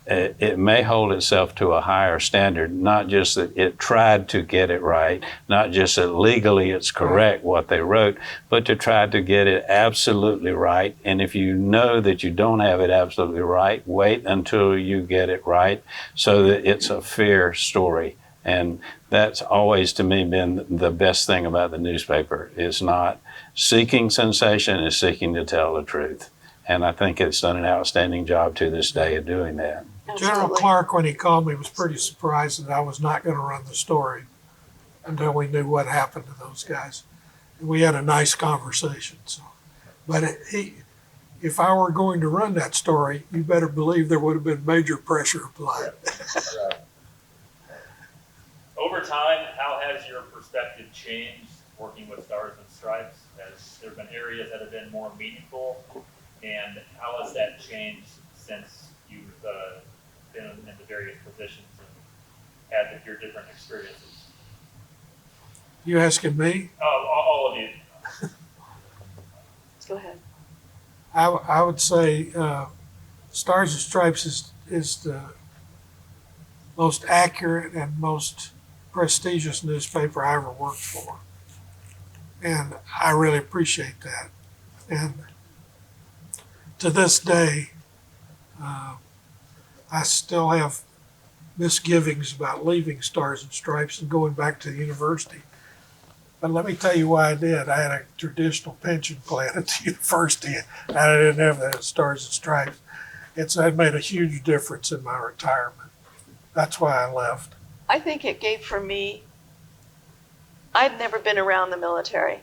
it may hold itself to a higher standard, not just that it tried to get it right, not just that legally it's correct what they wrote, but to try to get it absolutely right. And if you know that you don't have it absolutely right, wait until you get it right so that it's a fair story. And that's always, to me, been the best thing about the newspaper. It's not seeking sensation, it's seeking to tell the truth. And I think it's done an outstanding job to this day of doing that. General Absolutely. Clark, when he called me, was pretty surprised that I was not going to run the story until we knew what happened to those guys. And we had a nice conversation. So, but if I were going to run that story, you better believe there would have been major pressure applied. Right. Over time, how has your perspective changed working with Stars and Stripes? Has there been areas that have been more meaningful? And how has that changed since you've been in the various positions and had your different experiences? You asking me? All of you. Go ahead. I would say Stars and Stripes is the most accurate and most prestigious newspaper I ever worked for. And I really appreciate that. And to this day, I still have misgivings about leaving Stars and Stripes and going back to the university. But let me tell you why I did. I had a traditional pension plan at the university, and I didn't have that at Stars and Stripes. It made a huge difference in my retirement. That's why I left. I think it gave for me, I'd never been around the military.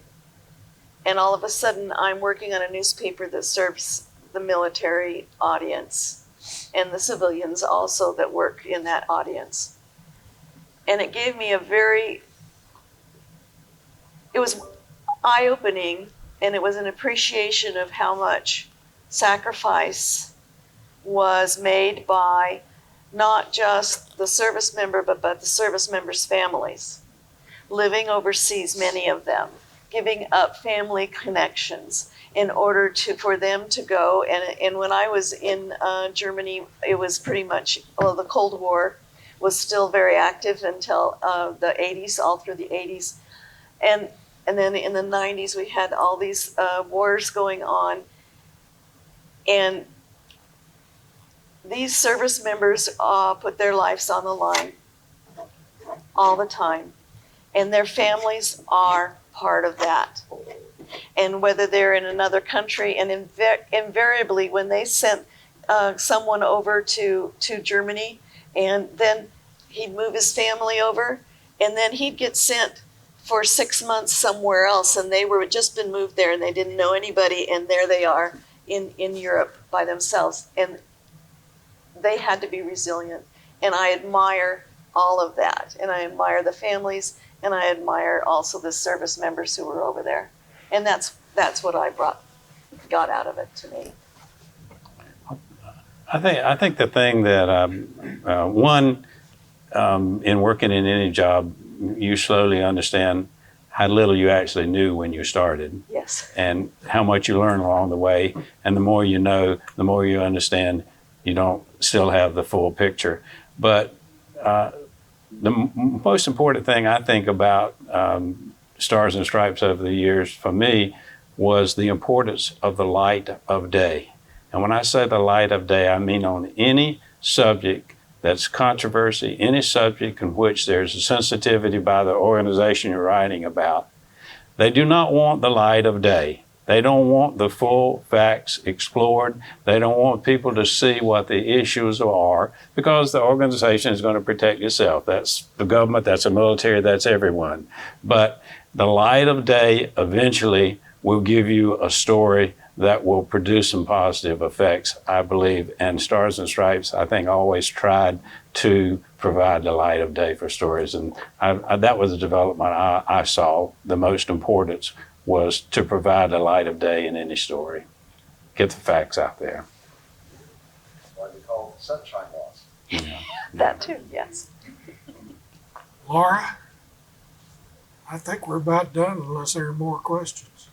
And all of a sudden, I'm working on a newspaper that serves the military audience and the civilians also that work in that audience. And it gave me it was eye-opening, and it was an appreciation of how much sacrifice was made by not just the service member, but the service members' families, living overseas, many of them, giving up family connections in order for them to go. And when I was in Germany, it was pretty much, the Cold War was still very active until the 80s, all through the 80s. And then in the 90s, we had all these wars going on. And these service members put their lives on the line all the time. And their families are part of that. And whether they're in another country, and invariably when they sent someone over to Germany, and then he'd move his family over, and then he'd get sent for 6 months somewhere else, and they were just been moved there, and they didn't know anybody, and there they are in Europe by themselves. And they had to be resilient. And I admire all of that. And I admire the families, and I admire also the service members who were over there. And that's what I got out of it to me. I think the thing that in working in any job, you slowly understand how little you actually knew when you started. Yes. And how much you learn along the way. And the more you know, the more you understand. You don't still have the full picture. But the most important thing I think about Stars and Stripes over the years for me was the importance of the light of day. And when I say the light of day, I mean on any subject that's controversy, any subject in which there's a sensitivity by the organization you're writing about. They do not want the light of day. They don't want the full facts explored. They don't want people to see what the issues are, because the organization is going to protect itself. That's the government, that's the military, that's everyone. But the light of day eventually will give you a story that will produce some positive effects, I believe. And Stars and Stripes, I think, always tried to provide the light of day for stories. And that was the development I saw. The most importance was to provide the light of day in any story. Get the facts out there. That's why they call it the sunshine laws. That too, yes. Laura, I think we're about done unless there are more questions.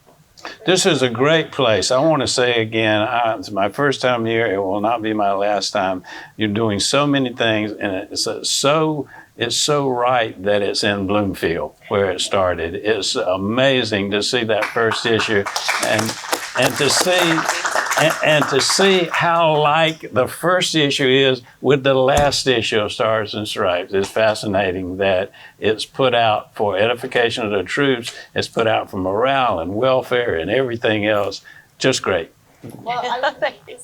This is a great place. I want to say again, it's my first time here. It will not be my last time. You're doing so many things, and it's so right that it's in Bloomfield where it started. It's amazing to see that first issue, and to see how like the first issue is with the last issue of Stars and Stripes. It's fascinating that it's put out for edification of the troops. It's put out for morale and welfare and everything else. Just great. Well, thank you.